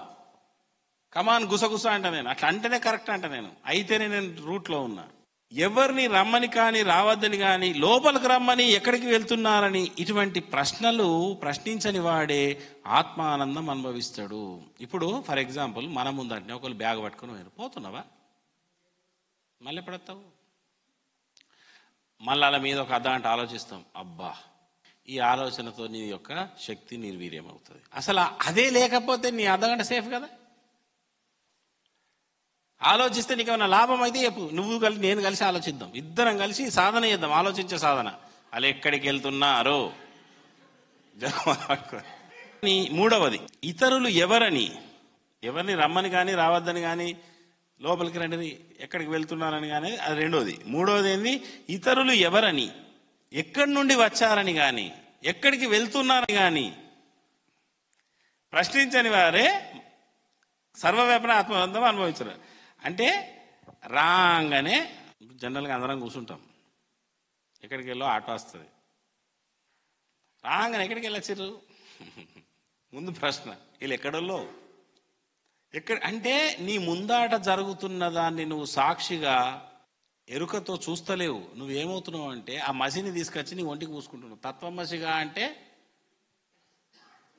కమాన్ గుసగుస అంట నేను, అట్లా అంటేనే కరెక్ట్ అంట నేను, అయితేనే నేను రూట్లో ఉన్నా. ఎవరిని రమ్మని కానీ రావద్దని కానీ, లోపలికి రమ్మని ఎక్కడికి వెళ్తున్నారని ఇటువంటి ప్రశ్నలు ప్రశ్నించని వాడే ఆత్మానందం అనుభవిస్తాడు. ఇప్పుడు ఫర్ ఎగ్జాంపుల్ మన ముందంటే ఒకళ్ళు బ్యాగ్ పట్టుకుని పోతున్నావా, మళ్ళీ ఎప్పుడొస్తావు? మళ్ళీ అలా మీద ఒక అర్ధగంట ఆలోచిస్తాం. అబ్బా, ఈ ఆలోచనతో నీ యొక్క శక్తి నిర్వీర్యం అవుతుంది. అసలు అదే లేకపోతే నీ అర్ధగంట సేఫ్ కదా. ఆలోచిస్తే నీకు ఏమైనా లాభం అయితే చెప్పు, నువ్వు కలిసి నేను కలిసి ఆలోచిద్దాం, ఇద్దరం కలిసి సాధన చేద్దాం, ఆలోచించే సాధన. అలా ఎక్కడికి వెళ్తున్నారో. మూడవది, ఇతరులు ఎవరిని రమ్మని కానీ రావద్దని కానీ, లోపలికి రండి ఎక్కడికి వెళ్తున్నారని కానీ, అది రెండోది. మూడవది ఏంది, ఇతరులు ఎవరని, ఎక్కడి నుండి వచ్చారని కానీ, ఎక్కడికి వెళ్తున్నారని కానీ ప్రశ్నించని వారే సర్వవ్యాపన ఆత్మబంధం అనుభవించారు. అంటే రాగానే జనరల్గా అందరం కూర్చుంటాం, ఎక్కడికి వెళ్ళో ఆటో వస్తుంది. రాగానే ఎక్కడికి వెళ్ళొచ్చారు ముందు ప్రశ్న, వీళ్ళు ఎక్కడల్లో అంటే నీ ముందాట జరుగుతున్న దాన్ని నువ్వు సాక్షిగా ఎరుకతో చూస్తలేవు. నువ్వేమవుతున్నావు అంటే ఆ మసిని తీసుకొచ్చి నీ ఒంటికి పూసుకుంటున్నావు. తత్వమసిగా అంటే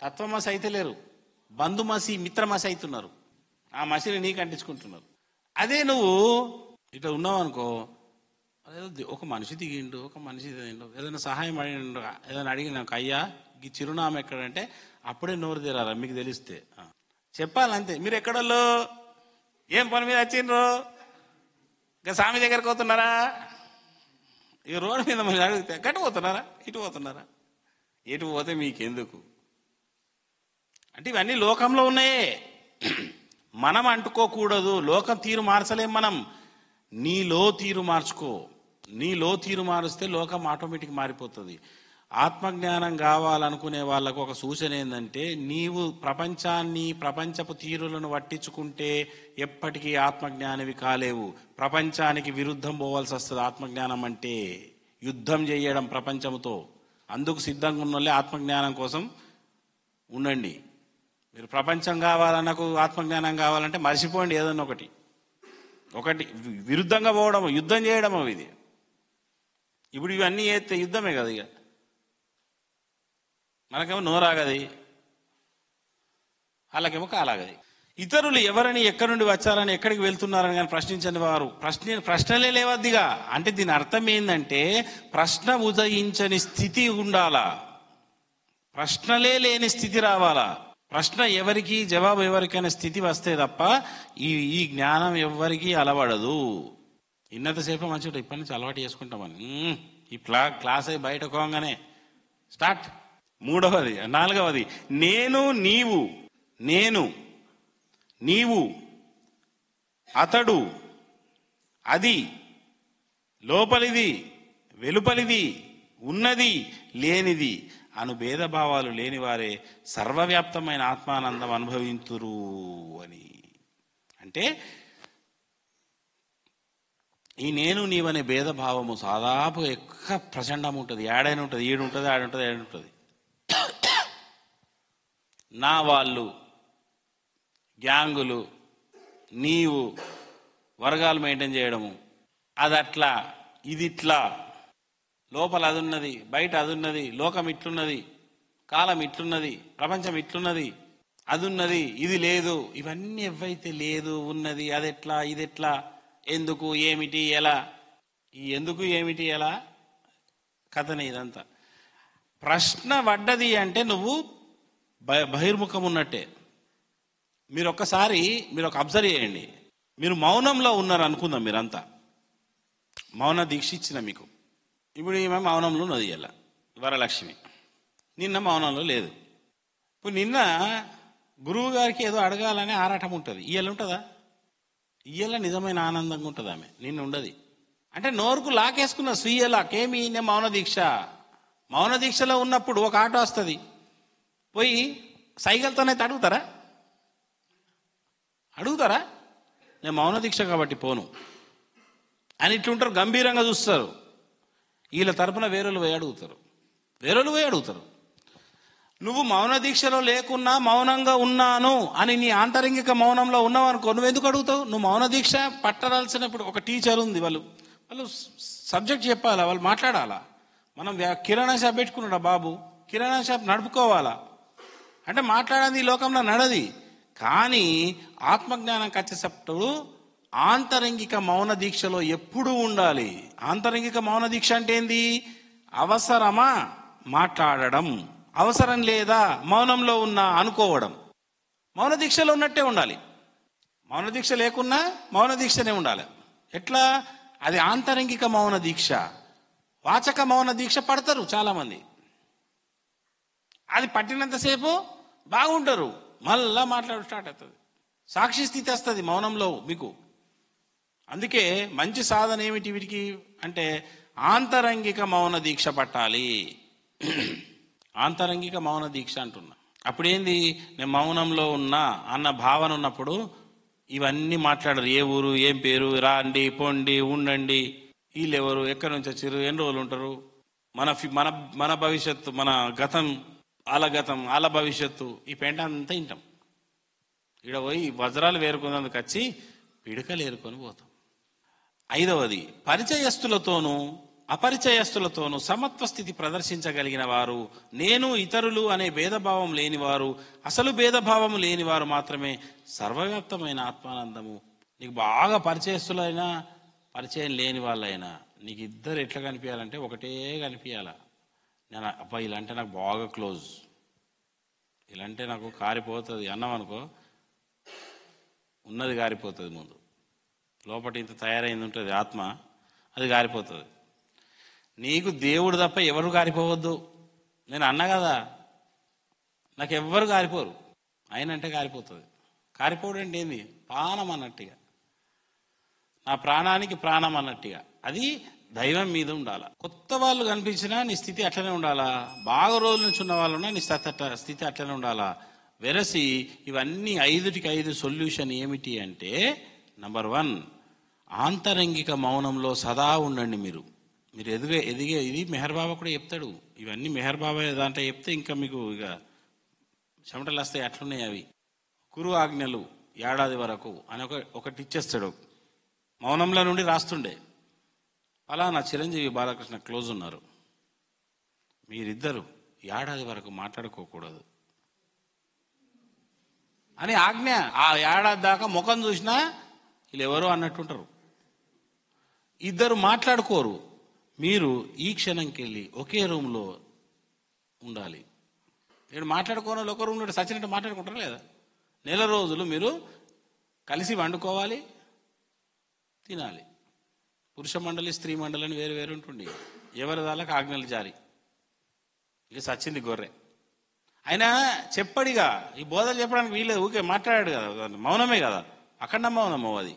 తత్వమసి అయితే లేరు, బంధుమసి మిత్రమసి అవుతున్నారు. ఆ మసిని నీకు అంటించుకుంటున్నారు. అదే నువ్వు ఇట్లా ఉన్నావు అనుకో, ఒక మనిషి దిగిండు, ఒక మనిషి దిగిండు, ఏదైనా సహాయం అడిగిండు, ఏదైనా అడిగినాక అయ్యా ఈ చిరునామా ఎక్కడంటే అప్పుడే నోరు తీరారా మీకు తెలిస్తే చెప్పాలంతే. మీరు ఎక్కడల్లో ఏం పని మీద వచ్చిండ్రు, ఇంకా స్వామి దగ్గరకు పోతున్నారా, ఇక రోడ్డు మీద మళ్ళీ అడిగితే గట్టు పోతున్నారా, ఇటు పోతున్నారా, ఎటు పోతే మీకెందుకు అంటే ఇవన్నీ లోకంలో ఉన్నాయే, మనం అంటుకోకూడదు. లోకం తీరు మార్చలేం మనం. నీలో తీరు మార్చుకో. నీలో తీరు మారుస్తే లోకం ఆటోమేటిక్ మారిపోతుంది. ఆత్మజ్ఞానం కావాలనుకునే వాళ్ళకు ఒక సూచన ఏంటంటే, నీవు ప్రపంచపు తీరులను పట్టించుకుంటే ఎప్పటికీ ఆత్మజ్ఞానివి కాలేవు. ప్రపంచానికి విరుద్ధం పోవాల్సి వస్తుంది. ఆత్మజ్ఞానం అంటే యుద్ధం చేయడం ప్రపంచంతో. అందుకు సిద్ధంగా ఉన్న వాళ్ళే ఆత్మజ్ఞానం కోసం ఉండండి. మీరు ప్రపంచం కావాలన్నకు ఆత్మజ్ఞానం కావాలంటే మర్చిపోండి ఏదన్నా ఒకటి విరుద్ధంగా పోవడం, యుద్ధం చేయడం ఇది. ఇప్పుడు ఇవన్నీ చేస్తే యుద్ధమే కదా. ఇక మనకేమో నోరాగది, వాళ్ళకేమో కాలాగది. ఇతరులు ఎవరని, ఎక్కడి నుండి వచ్చారని, ఎక్కడికి వెళ్తున్నారని కానీ ప్రశ్నించని వారు ప్రశ్నలే లేవద్దిగా. అంటే దీని అర్థం ఏంటంటే ప్రశ్న ఉదయించని స్థితి ఉండాలా, ప్రశ్నలే లేని స్థితి రావాలా. ప్రశ్న ఎవరికి, జవాబు ఎవరికి అనే స్థితి వస్తే తప్ప ఈ జ్ఞానం ఎవరికి అలవడదు. ఇన్నంతసేపు మంచిగా ఇప్పటి నుంచి అలవాటు చేసుకుంటామని ఈ క్లాస్ అయి బయట పోగానే స్టార్ట్. నాలుగవది, నేను నీవు అతడు అది, లోపలిది వెలుపలిది, ఉన్నది లేనిది అను భేదభావాలు లేనివారే సర్వవ్యాప్తమైన ఆత్మానందం అనుభవింతురు అని. అంటే ఈ నేను నీవనే భేదభావము దాదాపు ఎక్కువ ప్రచండం ఉంటుంది. ఏడైనా ఉంటుంది, ఈడుంటుంది, ఆడుంటుంది, ఏడుంటుంది. నా వాళ్ళు, గ్యాంగులు, నీవు, వర్గాలు మెయింటైన్ చేయడము, అది అట్లా, ఇది ఇట్లా, లోపల అది ఉన్నది, బయట అది ఉన్నది, లోకం ఇట్లున్నది, కాలం ఇట్లున్నది, ప్రపంచం ఇట్లున్నది, అది ఉన్నది ఇది లేదు, ఇవన్నీ ఏవైతే లేదు ఉన్నది అది ఎట్లా ఇది ఎట్లా ఎందుకు ఏమిటి ఎలా, ఈ ఎందుకు ఏమిటి ఎలా కథనే ఇదంతా. ప్రశ్న పడ్డది అంటే నువ్వు బహిర్ముఖం ఉన్నట్టే. మీరు ఒక అబ్జర్వ్ చేయండి. మీరు మౌనంలో ఉన్నారు అనుకుందాం, మీరంతా మౌన దీక్ష ఇచ్చిన మీకు. ఇప్పుడు ఈమె మౌనంలో ఉన్నది, ఇలా వరలక్ష్మి నిన్న మౌనంలో లేదు. ఇప్పుడు నిన్న గురువు గారికి ఏదో అడగాలనే ఆరాటం ఉంటుంది, ఇయ్యాల ఉంటుందా? ఇయ్యాల నిజమైన ఆనందంగా ఉంటుంది ఆమె, నిన్న ఉండదు. అంటే నోరుకు లాకేసుకున్న స్వీయ లాకేమి మౌన దీక్ష. మౌన దీక్షలో ఉన్నప్పుడు ఒక ఆటో వస్తుంది, పోయి సైకిల్తోనైతే అడుగుతారా నేను మౌన దీక్ష కాబట్టి పోను అని ఇట్లుంటారు, గంభీరంగా చూస్తారు. వీళ్ళ తరపున వేరేలు పోయి అడుగుతారు. నువ్వు మౌన దీక్షలో లేకున్నా మౌనంగా ఉన్నాను అని నీ ఆంతరంగిక మౌనంలో ఉన్నావు అనుకో, నువ్వు ఎందుకు అడుగుతావు? నువ్వు మౌన దీక్ష పట్టరాల్సినప్పుడు ఒక టీచర్ ఉంది, వాళ్ళు సబ్జెక్ట్ చెప్పాలా, వాళ్ళు మాట్లాడాలా. మనం కిరాణా షాప్ పెట్టుకున్నాడా బాబు, కిరాణా షాప్ నడుపుకోవాలా అంటే మాట్లాడేది ఈ లోకంలో నడది. కానీ ఆత్మజ్ఞానం వచ్చేటప్పుడు ఆంతరంగిక మౌన దీక్షలో ఎప్పుడూ ఉండాలి. ఆంతరంగిక మౌన దీక్ష అంటే ఏంది? అవసరమా మాట్లాడడం, అవసరం లేదా మౌనంలో ఉన్నా అనుకోవడం. మౌన దీక్షలో ఉన్నట్టే ఉండాలి. మౌన దీక్ష లేకున్నా మౌన దీక్షనే ఉండాలి. ఎట్లా? అది ఆంతరంగిక మౌన దీక్ష. వాచక మౌన దీక్ష పడతారు చాలామంది, అది పట్టినంతసేపు బాగుంటారు, మళ్ళా మాట్లాడు స్టార్ట్ అవుతుంది, సాక్షి స్థితి వస్తుంది మౌనంలో మీకు. అందుకే మంచి సాధన ఏమిటి వీటికి అంటే ఆంతరంగిక మౌన దీక్ష పట్టాలి. ఆంతరంగిక మౌన దీక్ష అంటున్నా. అప్పుడేంది, నేను మౌనంలో ఉన్నా అన్న భావన ఉన్నప్పుడు ఇవన్నీ మాట్లాడరు. ఏ ఊరు, ఏం పేరు, రాండి పోండి ఉండండి, వీళ్ళెవరు, ఎక్కడి నుంచి వచ్చారు, ఎన్ని రోజులు ఉంటారు, మన భవిష్యత్తు, మన గతం, వాళ్ళ భవిష్యత్తు, ఈ పెంట అంతా వింటాం. ఇక్కడ పోయి వజ్రాలు వేరుకున్నందుకు వచ్చి పిడకలు ఏరుకొని పోతాం. 5వది, పరిచయస్తులతోనూ అపరిచయస్తులతోనూ సమత్వ స్థితి ప్రదర్శించగలిగిన వారు, నేను ఇతరులు అనే భేదభావం లేనివారు, అసలు భేదభావము లేనివారు మాత్రమే సర్వవ్యాప్తమైన ఆత్మానందము. నీకు బాగా పరిచయస్తులైనా పరిచయం లేని వాళ్ళైనా నీకు ఇద్దరు ఎట్లా కనిపించాలంటే ఒకటే కనిపించాల. నేను అబ్బా ఇలాంటే నాకు బాగా క్లోజ్, ఇలాంటే నాకు కారిపోతుంది అన్నాం అనుకో, ఉన్నది కారిపోతుంది. ముందు లోపల ఇంత తయారైంది ఉంటుంది ఆత్మ, అది కారిపోతుంది. నీకు దేవుడు తప్ప ఎవరు కారిపోవద్దు. నేను అన్నా కదా, నాకు ఎవ్వరు కారిపోరు, ఆయనంటే కారిపోతుంది. కారిపోవడం అంటే ఏంది? ప్రాణం అన్నట్టుగా, నా ప్రాణానికి ప్రాణం అన్నట్టుగా. అది దైవం మీద ఉండాలా. కొత్త వాళ్ళు కనిపించినా నీ స్థితి అట్లనే ఉండాలా. బాగా రోజుల నుంచి ఉన్న వాళ్ళు ఉన్నా నీ స్థితి అట్లనే ఉండాలా. వెరసి ఇవన్నీ 5టికి 5 సొల్యూషన్ ఏమిటి అంటే, నంబర్ 1, ఆంతరంగిక మౌనంలో సదా ఉండండి. మీరు ఎదిగే ఇది మెహర్ బాబా కూడా చెప్తాడు. ఇవన్నీ మెహర్ బాబా దాంట్లో చెప్తే ఇంకా మీకు ఇక చెమటలు వస్తాయి, అట్లున్నాయి అవి. గురు ఆజ్ఞలు ఏడాది వరకు అని ఒకటి ఇచ్చేస్తాడు. మౌనంలో నుండి రాస్తుండే, ఫలానా చిరంజీవి బాలకృష్ణ క్లోజ్ ఉన్నారు, మీరిద్దరు ఏడాది వరకు మాట్లాడుకోకూడదు అని ఆజ్ఞ. ఆ ఏడాది దాకా ముఖం చూసినా వీళ్ళు ఎవరో అన్నట్టుంటారు. ఇద్దరు మాట్లాడుకోరు. మీరు ఈ క్షణంకి వెళ్ళి ఒకే రూమ్లో ఉండాలి. నేను మాట్లాడుకోని వాళ్ళు ఒక రూమ్లో సచ్చినట్టు మాట్లాడుకుంటారా లేదా? నెల రోజులు మీరు కలిసి వండుకోవాలి, తినాలి. పురుష మండలి స్త్రీ మండలి అని వేరు వేరు ఉంటుండే. ఎవరి దానికి ఆజ్ఞలు జారీ. ఇక సచ్చింది గొర్రె. అయినా చెప్పడిగా ఈ బోధలు చెప్పడానికి వీళ్ళు ఊకే మాట్లాడాడు కదా, మౌనమే కదా, అఖండ మౌనము. అది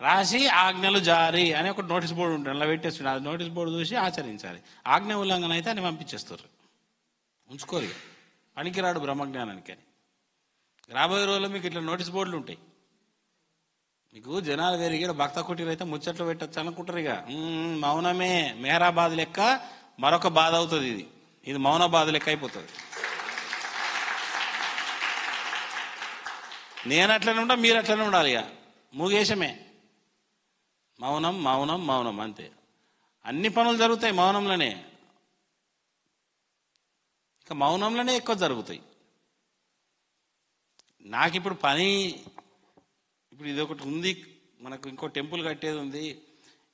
రాసి ఆజ్ఞలు జారీ అని ఒక నోటీస్ బోర్డు ఉంటుంది, అలా పెట్టేస్తుండే. అది నోటీస్ బోర్డు చూసి ఆచరించాలి. ఆజ్ఞ ఉల్లంఘన అయితే అని పంపించేస్తారు, ఉంచుకోరు. పనికిరాడు బ్రహ్మజ్ఞానానికి అని. రాబోయే రోజుల్లో మీకు ఇట్లా నోటీస్ బోర్డులు ఉంటాయి. మీకు జనాలు వేరిగా భక్త కుటీరు అయితే ముచ్చట్లు పెట్టచ్చు అనుకుంటారు. ఇక మౌనమే మెహరాబాద్ లెక్క మరొక బాధ అవుతుంది. ఇది మౌనాబాద్ లెక్క అయిపోతుంది. నేను అట్లనే ఉంటా, మీరు అట్లనే ఉండాలి. ఇక మూగేశమే, మౌనం మౌనం మౌనం అంతే. అన్ని పనులు జరుగుతాయి మౌనంలోనే. ఇక మౌనంలోనే ఎక్కువ జరుగుతాయి. నాకు ఇప్పుడు పని, ఇప్పుడు ఇది ఒకటి ఉంది, మనకు ఇంకో టెంపుల్ కట్టేది ఉంది,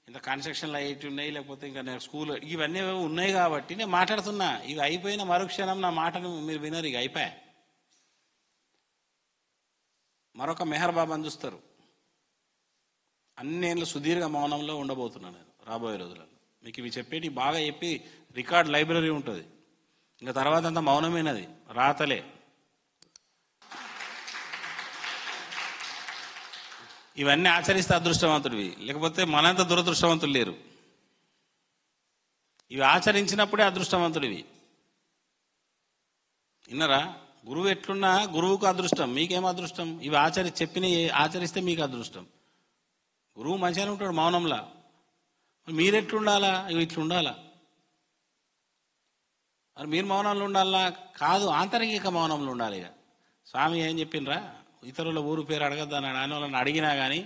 ఇంత కన్స్ట్రక్షన్లు అయ్యి ఉన్నాయి, లేకపోతే ఇంకా నేను స్కూల్ ఇవన్నీ ఉన్నాయి కాబట్టి నేను మాట్లాడుతున్నా. ఇవి అయిపోయిన మరుక్షణం నా మాటను మీరు వినరు, ఇక అయిపోయా. మరొక మెహర్ బాబాని చూస్తారు. అన్నేళ్ళు సుదీర్ఘ మౌనంలో ఉండబోతున్నాను నేను రాబోయే రోజులలో. మీకు ఇవి చెప్పేటి బాగా చెప్పి రికార్డ్ లైబ్రరీ ఉంటుంది. ఇంకా తర్వాత అంతా మౌనమైనది, రాతలే. ఇవన్నీ ఆచరిస్తే అదృష్టవంతుడివి, లేకపోతే మనంత దురదృష్టవంతులు లేరు. ఇవి ఆచరించినప్పుడే అదృష్టవంతుడివి. విన్నరా? గురువు ఎట్లున్నా గురువుకు అదృష్టం, మీకేం అదృష్టం? ఇవి చెప్పిన ఆచరిస్తే మీకు అదృష్టం. గురువు మంచిగానే ఉంటాడు మౌనంలా, మీరెట్లుండాలా? ఇవి ఇట్లుండాలా? మరి మీరు మౌనంలో ఉండాలా? కాదు, ఆంతరిక మౌనంలో ఉండాలి. ఇక స్వామి ఏం చెప్పిండ్రా, ఇతరుల ఊరు పేరు అడగద్దని ఆయన వాళ్ళని అడిగినా కానీ.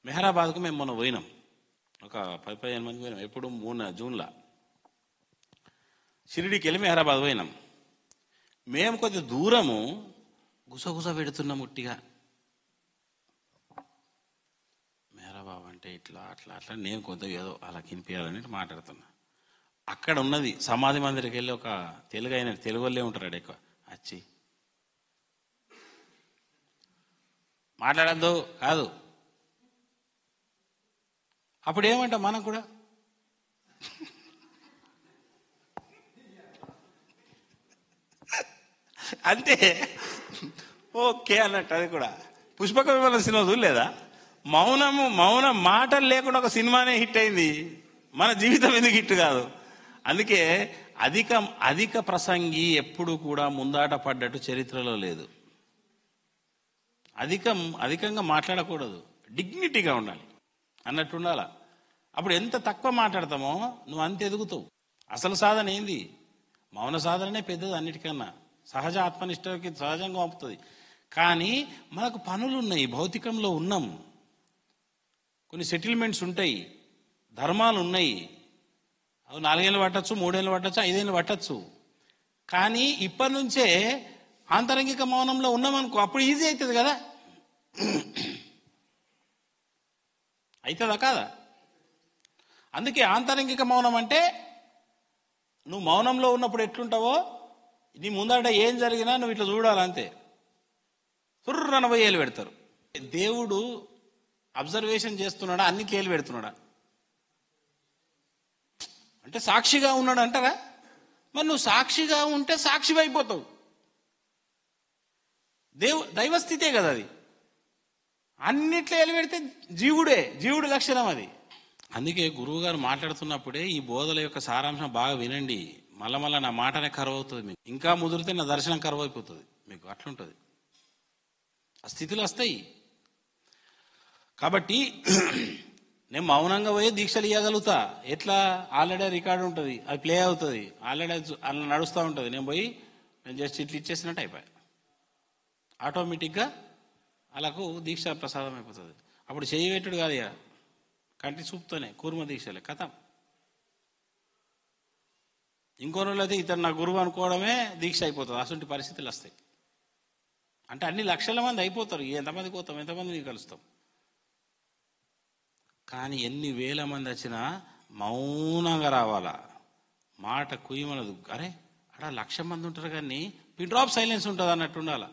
మెహరాబాద్కు మేము మొన్న పోయినాం, ఒక 10-15 మంది పోయినాం. ఎప్పుడు 3 జూన్లో షిరిడీకి వెళ్ళి మెహరాబాద్ పోయినాం. మేము కొద్ది దూరము గుసగుస పెడుతున్నాం ఉట్టిగా. మెహరాబాబు అంటే ఇట్లా అట్లా అట్లా, నేను కొంత ఏదో అలా కినిపించాలని మాట్లాడుతున్నా. అక్కడ ఉన్నది సమాధి మందిరికి వెళ్ళి ఒక తెలుగు వాళ్ళే ఉంటారు ఎక్కువ, వచ్చి మాట్లాడద్దు కాదు. అప్పుడు ఏమంటాం మనం కూడా, అంతే ఓకే అన్నట్టు. అది కూడా పుష్పక విమర్శన సినిమా చూడలేదా? మౌనం మాటలు లేకుండా ఒక సినిమానే హిట్ అయింది. మన జీవితం ఎందుకు హిట్ కాదు? అందుకే అధిక ప్రసంగి ఎప్పుడు కూడా ముందాట పడ్డట్టు చరిత్రలో లేదు. అధికంగా మాట్లాడకూడదు, డిగ్నిటీగా ఉండాలి అన్నట్టు ఉండాల. అప్పుడు ఎంత తక్కువ మాట్లాడతామో నువ్వు అంత ఎదుగుతావు. అసలు సాధన ఏంది? మౌన సాధననే పెద్దది అన్నిటికన్నా. సహజ ఆత్మనిష్టకి సహజంగా పంపుతుంది. కానీ మనకు పనులు ఉన్నాయి, భౌతికంలో ఉన్నాం, కొన్ని సెటిల్మెంట్స్ ఉంటాయి, ధర్మాలు ఉన్నాయి. అవి 4 ఏళ్ళు పట్టచ్చు, 3 ఏళ్ళు పట్టచ్చు, 5 ఏళ్ళు పట్టచ్చు. కానీ ఇప్పటి నుంచే ఆంతరంగిక మౌనంలో ఉన్నామనుకో, అప్పుడు ఈజీ అవుతుంది కదా. అవుతుందా కాదా? అందుకే ఆంతరంగిక మౌనం అంటే నువ్వు మౌనంలో ఉన్నప్పుడు ఎట్లుంటావో, నీ ముందట ఏం జరిగినా నువ్వు ఇట్లా చూడాలంతే. సుర్రన పోయి ఏలు పెడతారు. దేవుడు అబ్జర్వేషన్ చేస్తున్నాడా, అన్ని కేలు పెడుతున్నాడా? అంటే సాక్షిగా ఉన్నాడు అంటారా? మరి నువ్వు సాక్షిగా ఉంటే సాక్షి అయిపోతావు. దైవస్థితే కదా అది. అన్నిట్లో ఏలు పెడితే జీవుడు లక్షణం అది. అందుకే గురువు గారు మాట్లాడుతున్నప్పుడే ఈ బోధల యొక్క సారాంశం బాగా వినండి. మళ్ళా నా మాటనే కరువు అవుతుంది మీకు. ఇంకా ముదిరితే నా దర్శనం కరువు అయిపోతుంది మీకు. అట్లుంటుంది, ఆ స్థితులు వస్తాయి. కాబట్టి నేను మౌనంగా పోయి దీక్షలు ఇవ్వగలుగుతా. ఎట్లా? ఆల్రెడీ రికార్డు ఉంటుంది, అది ప్లే అవుతుంది, ఆల్రెడీ అలా నడుస్తూ ఉంటుంది. నేను జస్ట్ ఇట్లా ఇచ్చేసినట్టు అయిపోయా, ఆటోమేటిక్గా అలాకు దీక్ష ప్రసాదం అయిపోతుంది. అప్పుడు చేయబెట్టుడు కాదు, ఇక కంటి చూపుతోనే కూర్మ దీక్షలే కథం. ఇంకో రోజులు అయితే ఇతను నా గురువు అనుకోవడమే దీక్ష అయిపోతుంది. అటువంటి పరిస్థితులు వస్తాయి. అంటే అన్ని లక్షల మంది అయిపోతారు, ఎంతమందికి పోతాం, ఎంతమందిని కలుస్తాం. కానీ ఎన్ని వేల మంది వచ్చినా మౌనంగా రావాలా, మాట కుయ్యమనదు. అరే అక్కడ 1,00,000 మంది ఉంటారు కానీ పిన్ డ్రాప్ సైలెన్స్ ఉంటుంది అన్నట్టు ఉండాల.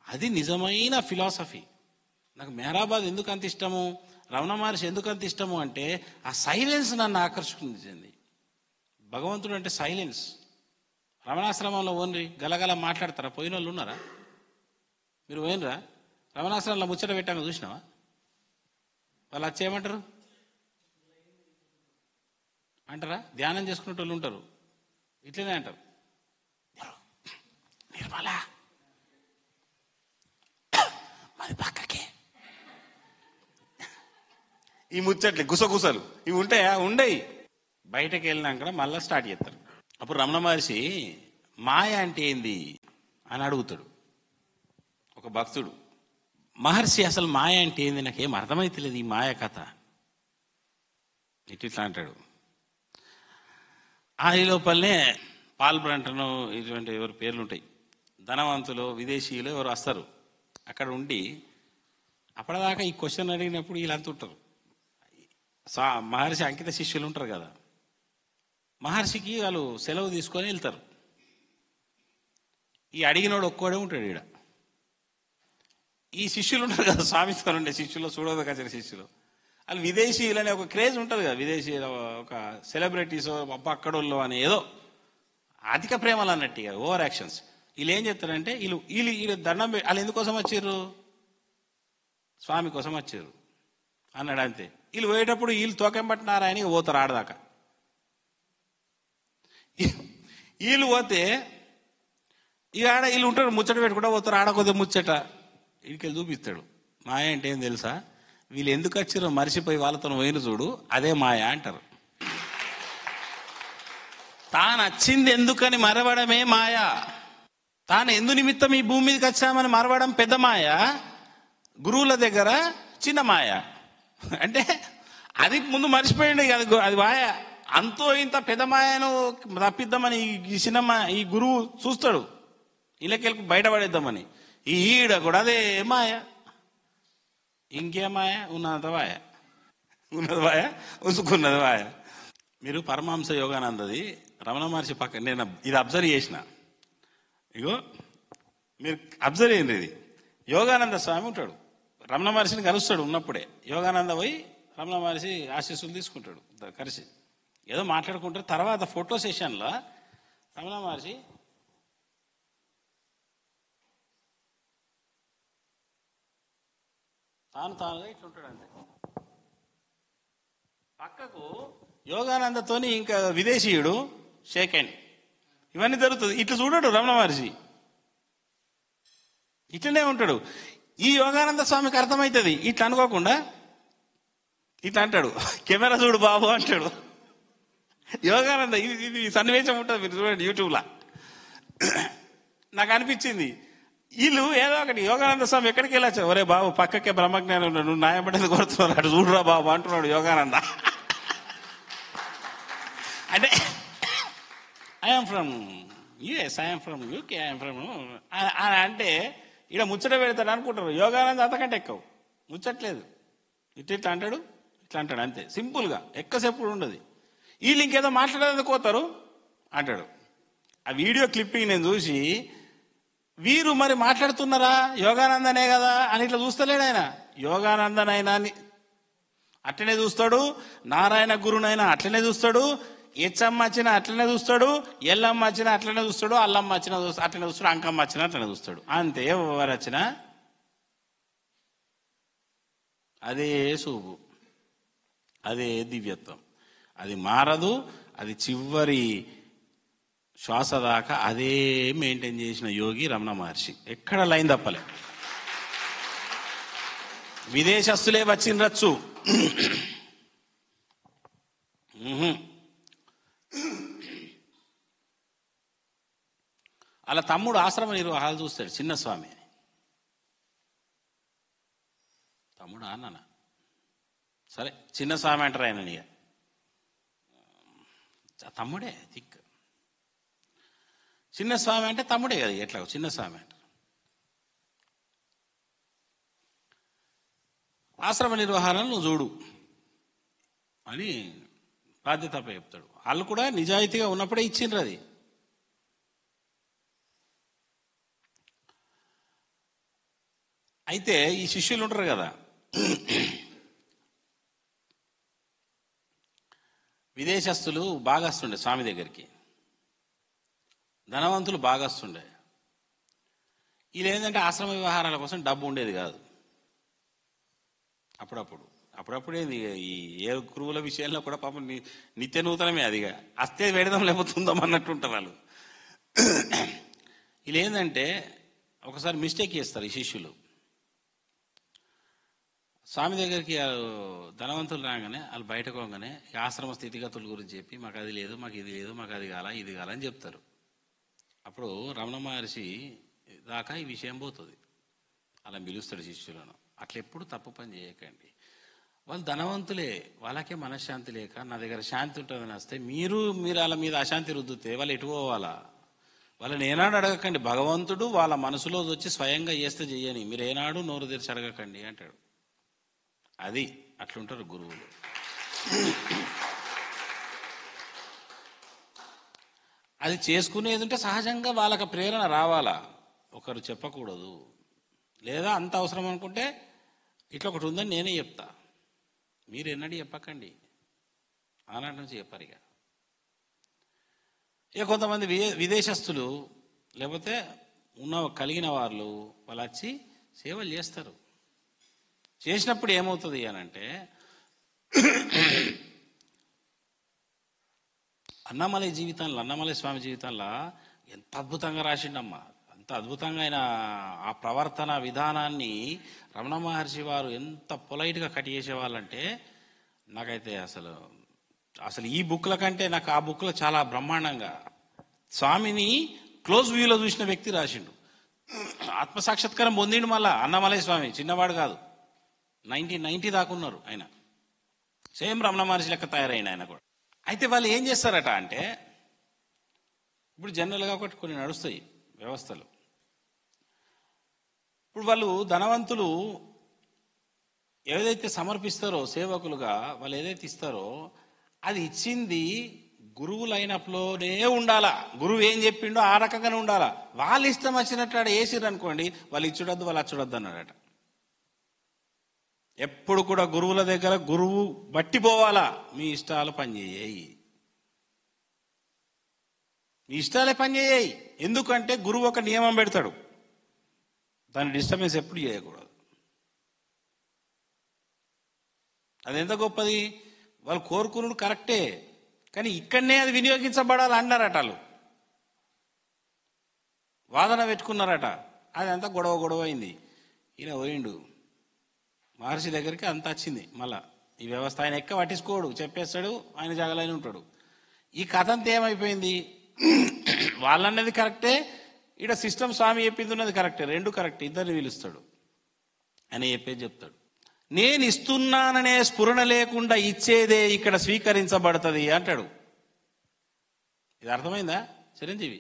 అది నిజమైన ఫిలాసఫీ. నాకు మెహరాబాద్ ఎందుకు అంత ఇష్టము, రమణ మహర్షి ఎందుకు అంత ఇష్టము అంటే ఆ సైలెన్స్ నన్ను ఆకర్షించింది. భగవంతుడు అంటే సైలెన్స్. రమణాశ్రమంలో ఓన్రి గలగల మాట్లాడతారా? పోయిన వాళ్ళు ఉన్నారా? మీరు పోయినరా? రమణాశ్రమంలో ముచ్చట పెట్టాను చూసినావా? వాళ్ళు వచ్చేయమంటారు అంటారా? ధ్యానం చేసుకునే వాళ్ళు ఉంటారు, ఇట్లనే అంటారు, నిర్మల మరి పక్కకే. ఈ ముచ్చట్లే గుసగుసలు ఇవి ఉంటాయా? ఉండయి. బయటకు వెళ్ళినాక మళ్ళీ స్టార్ట్ చేస్తారు. అప్పుడు రమణ మహర్షి మాయ అంటే ఏంది అని అడుగుతాడు ఒక భక్తుడు. మహర్షి అసలు మాయ అంటే ఏంది, నాకేం అర్థమైతలేదు ఈ మాయ కథ. ఇట్లా అంటాడు. ఈ లోపలనే పాల్ బ్రంటను ఇటువంటి ఎవరి పేర్లు ఉంటాయి, ధనవంతులు విదేశీయులు ఎవరు వస్తారు. అక్కడ ఉండి అప్పటిదాకా ఈ క్వశ్చన్ అడిగినప్పుడు వీళ్ళంతా ఉంటారు. మహర్షి అంకిత శిష్యులు ఉంటారు కదా, మహర్షికి వాళ్ళు సెలవు తీసుకొని వెళ్తారు. ఈ అడిగినోడు ఒక్కడే ఉంటాడు ఈడ. ఈ శిష్యులు ఉంటారు కదా, స్వామితో ఉండే శిష్యులు, చూడదొచ్చిన శిష్యులు, వాళ్ళు విదేశీయులు అనే ఒక క్రేజ్ ఉంటుంది కదా, విదేశీ ఒక సెలబ్రిటీస్ అక్కడోళ్ళు అని ఏదో అధిక ప్రేమలు అన్నట్టు ఇక ఓవర్ యాక్షన్స్. వీళ్ళు ఏం చెప్తారంటే వీళ్ళు దండం వాళ్ళు ఎందుకోసం వచ్చారు, స్వామి కోసం వచ్చారు అన్నాడు అంతే. వీళ్ళు పోయేటప్పుడు వీళ్ళు తోకెంబట్టినారా అని పోతారు ఆడదాకా. వీళ్ళు పోతే ఇక ఆడ వీళ్ళు ఉంటారు, ముచ్చట పెట్టుకుంటా పోతారు. ఆడ కొద్దిగా ముచ్చట వీడికి చూపిస్తాడు. మాయ అంటే ఏం తెలుసా, వీళ్ళు ఎందుకు వచ్చారో మరిచిపోయి వాళ్ళతో పోయిన చూడు, అదే మాయ అంటారు. తాను వచ్చింది ఎందుకని మరవడమే మాయ. తాను ఎందు నిమిత్తం ఈ భూమి మీదకి వచ్చామని మరవడం పెద్ద మాయ, గురువుల దగ్గర చిన్న మాయ. అంటే అది ముందు మర్చిపోయింది కదా, అది మాయ. అంతో ఇంత పెద్ద మాయను తప్పిద్దామని ఈ చిన్న ఈ గురువు చూస్తాడు, ఇళ్ళకెళ్ళి బయటపడేద్దామని. ఈడ కూడా అదే మాయ. ఇంకే మాయ, ఉన్నది మాయ, ఉన్నది మాయ, ఉంచుకున్నది మాయ. మీరు పరమహంస యోగానందది రమణ మహర్షి పక్క నేను ఇది అబ్జర్వ్ చేసిన. ఇగో మీరు అబ్జర్వ్ అయ్యింది, ఇది యోగానంద స్వామి ఉంటాడు, రమణ మహర్షిని కలుస్తాడు ఉన్నప్పుడే. యోగానంద పోయి రమణ మహర్షి ఆశీస్సులు తీసుకుంటాడు కలిసి, ఏదో మాట్లాడుకుంటారు. తర్వాత ఫోటో సెషన్లో రమణ మహర్షి తానుగా ఇట్లుంటాడు అంతే. పక్కకు యోగానందతోని ఇంకా విదేశీయుడు షేక్ హ్యాండ్, ఇవన్నీ జరుగుతుంది. ఇట్లా చూడడు రమణ మహర్షి, ఇట్లనే ఉంటాడు. ఈ యోగానంద స్వామికి అర్థమవుతుంది, ఇట్లా అనుకోకుండా ఇట్లా అంటాడు, కెమెరా చూడు బాబు అంటాడు. యోగానంద ఇది సన్నివేశం ఉంటుంది, మీరు చూడండి యూట్యూబ్లో. నాకు అనిపించింది వీళ్ళు ఏదో ఒకటి, యోగానంద స్వామి ఎక్కడికి వెళ్ళచ్చు, ఒరే బాబు పక్కకే బ్రహ్మజ్ఞానం ఉన్నాడు, నువ్వు న్యాయపడేది కొడుతున్నాడు, అటు చూడురా బాబు అంటున్నాడు యోగానంద. అంటే I'm from US, I'm from UK, I'm from అంటే ఇక్కడ ముచ్చట పెడతాడు అనుకుంటారు. యోగానంద అంతకంటే ఎక్కువ ముచ్చట్లేదు, ఇట్లా అంటాడు, ఇట్లా అంటాడు అంతే, సింపుల్గా, ఎక్కువసేపు ఉండదు. వీళ్ళు ఇంకేదో మాట్లాడేది కోతారు అంటాడు. ఆ వీడియో క్లిప్పింగ్ నేను చూసి, వీరు మరి మాట్లాడుతున్నారా యోగానందనే కదా అని ఇట్లా చూస్తలేడు ఆయన. యోగానందనైనా అట్లనే చూస్తాడు, నారాయణ గురునైనా అట్లనే చూస్తాడు, హెచ్చమ్మ వచ్చినా అట్లనే చూస్తాడు, ఎల్లమ్మ వచ్చినా అట్లనే చూస్తాడు, అల్లమ్మ వచ్చినా అట్లనే చూస్తాడు, అంకమ్మ వచ్చినా అట్లనే చూస్తాడు అంతే. ఎవరు వచ్చినా అదే చూపు, అదే దివ్యత్వం, అది మారదు. అది చివరి శ్వాస దాకా అదే మెయింటైన్ చేసిన యోగి రమణ మహర్షి. ఎక్కడ లైన్ తప్పలే. విదేశస్తులే వచ్చిండ్రచ్చు, అలా తమ్ముడు ఆశ్రమ నిర్వాహాలు చూస్తాడు, చిన్న స్వామి తమ్ముడు అన్న సరే చిన్న స్వామి అంటారు ఆయన, ఇక తమ్ముడే దిక్కు. చిన్న స్వామి అంటే తమ్ముడే కదా, ఎట్లా చిన్న స్వామి అంటారు. ఆశ్రమ నిర్వహణను నువ్వు చూడు అని బాధ్యత చెప్తాడు. వాళ్ళు కూడా నిజాయితీగా ఉన్నప్పుడే ఇచ్చిండ్రు అది. అయితే ఈ శిష్యులు ఉంటారు కదా, విదేశస్తులు బాగా వస్తుండే స్వామి దగ్గరికి, ధనవంతులు బాగా వస్తుండే. వీళ్ళు ఏంటంటే ఆశ్రమ వ్యవహారాల కోసం డబ్బు ఉండేది కాదు. అప్పుడప్పుడేది ఈ ఏ గురువుల విషయంలో కూడా పాపం నిత్య నూతనమే, అదిగా అస్తే వేడదాం లేకపోతుందాం అన్నట్టుంటారు వాళ్ళు. వీళ్ళు ఏంటంటే ఒకసారి మిస్టేక్ చేస్తారు ఈ శిష్యులు. స్వామి దగ్గరికి ధనవంతులు రాగానే వాళ్ళు బయటకు పోగానే ఆశ్రమ స్థితిగతుల గురించి చెప్పి, మాకు అది లేదు, మాకు ఇది లేదు, మాకు అది కాల, ఇది కాల అని చెప్తారు. అప్పుడు రమణ మహర్షి దాకా ఈ విషయం పోతుంది, అలా పిలుస్తాడు శిష్యులను. అట్లా ఎప్పుడు తప్పు పని చేయకండి. వాళ్ళు ధనవంతులే, వాళ్ళకే మనశ్శాంతి లేక నా దగ్గర శాంతి ఉంటుందని వస్తే మీరు వాళ్ళ మీద అశాంతి రుద్దుతే వాళ్ళు ఎటు పోవాలా? వాళ్ళని ఏనాడు అడగకండి, భగవంతుడు వాళ్ళ మనసులో వచ్చి స్వయంగా చేస్తే చెయ్యని, మీరు ఏనాడు నోరు తెరిచి అడగకండి అంటాడు. అది అట్లుంటారు గురువులు. అది చేసుకునేది ఉంటే సహజంగా వాళ్ళకి ప్రేరణ రావాలా, ఒకరు చెప్పకూడదు. లేదా అంత అవసరం అనుకుంటే ఇట్లా ఒకటి ఉందని నేనే చెప్తా, మీరు ఎన్నడూ చెప్పకండి, ఆనాటి నుంచి చెప్పారు. ఇక కొంతమంది విదేశస్తులు లేకపోతే కలిగిన వాళ్ళు వచ్చి సేవలు చేస్తారు. చేసినప్పుడు ఏమవుతుంది అని అంటే, అన్నమలై స్వామి జీవితంలో ఎంత అద్భుతంగా రాసిండమ్మా, అంత అద్భుతంగా ఆయన ఆ ప్రవర్తన విధానాన్ని రమణ మహర్షి వారు ఎంత పొలైట్గా కట్ చేసేవాళ్ళంటే, నాకైతే అసలు ఈ బుక్ల కంటే నాకు ఆ బుక్లో చాలా బ్రహ్మాండంగా స్వామిని క్లోజ్ వ్యూలో చూసిన వ్యక్తి రాసిండు. ఆత్మసాక్షాత్కారం పొందిండు మళ్ళా అన్నమలై స్వామి, చిన్నవాడు కాదు. 1990 దాకా ఉన్నారు ఆయన, సేమ్ రమణ మహర్షి లెక్క తయారైన ఆయన కూడా. అయితే వాళ్ళు ఏం చేస్తారట అంటే, ఇప్పుడు జనరల్గా ఒకటి కొన్ని నడుస్తాయి వ్యవస్థలు. ఇప్పుడు వాళ్ళు ధనవంతులు ఏదైతే సమర్పిస్తారో సేవకులుగా, వాళ్ళు ఏదైతే ఇస్తారో అది ఇచ్చింది గురువులైనప్పుడే ఉండాలా. గురువు ఏం చెప్పిండో ఆ రకంగానే ఉండాలా. వాళ్ళు ఇష్టం వచ్చినట్టు వేసిర్రు అనుకోండి, వాళ్ళు ఇచ్చుడద్దు వాళ్ళు అచ్చుడద్దు అన్నాడట. ఎప్పుడు కూడా గురువుల దగ్గర గురువు బట్టి పోవాలా. మీ ఇష్టాలు పనిచేయాయి, మీ ఇష్టాలే పనిచేయాయి. ఎందుకంటే గురువు ఒక నియమం పెడతాడు, దాన్ని డిస్టర్బెన్స్ ఎప్పుడు చేయకూడదు. అది ఎంత గొప్పది. వాళ్ళు కోరుకున్నాడు కరెక్టే, కానీ ఇక్కడనే అది వినియోగించబడాలి అన్నారట. వాళ్ళు వాదన పెట్టుకున్నారట, అది అంతా గొడవ అయింది. ఈయన పోయిండు మహర్షి దగ్గరికి, అంతా వచ్చింది. మళ్ళా ఈ వ్యవస్థ ఆయన ఎక్క పట్టించుకోడు, చెప్పేస్తాడు, ఆయన జాగాలోనే ఉంటాడు. ఈ కథ అంతా ఏమైపోయింది, వాళ్ళన్నది కరెక్టే, ఇక్కడ సిస్టమ్ స్వామి చెప్పింది ఉన్నది కరెక్టే, రెండు కరెక్ట్, ఇద్దరిని పిలుస్తాడు. అని చెప్పేది చెప్తాడు. నేను ఇస్తున్నాననే స్ఫురణ లేకుండా ఇచ్చేదే ఇక్కడ స్వీకరించబడుతుంది అంటాడు. ఇది అర్థమైందా చిరంజీవి?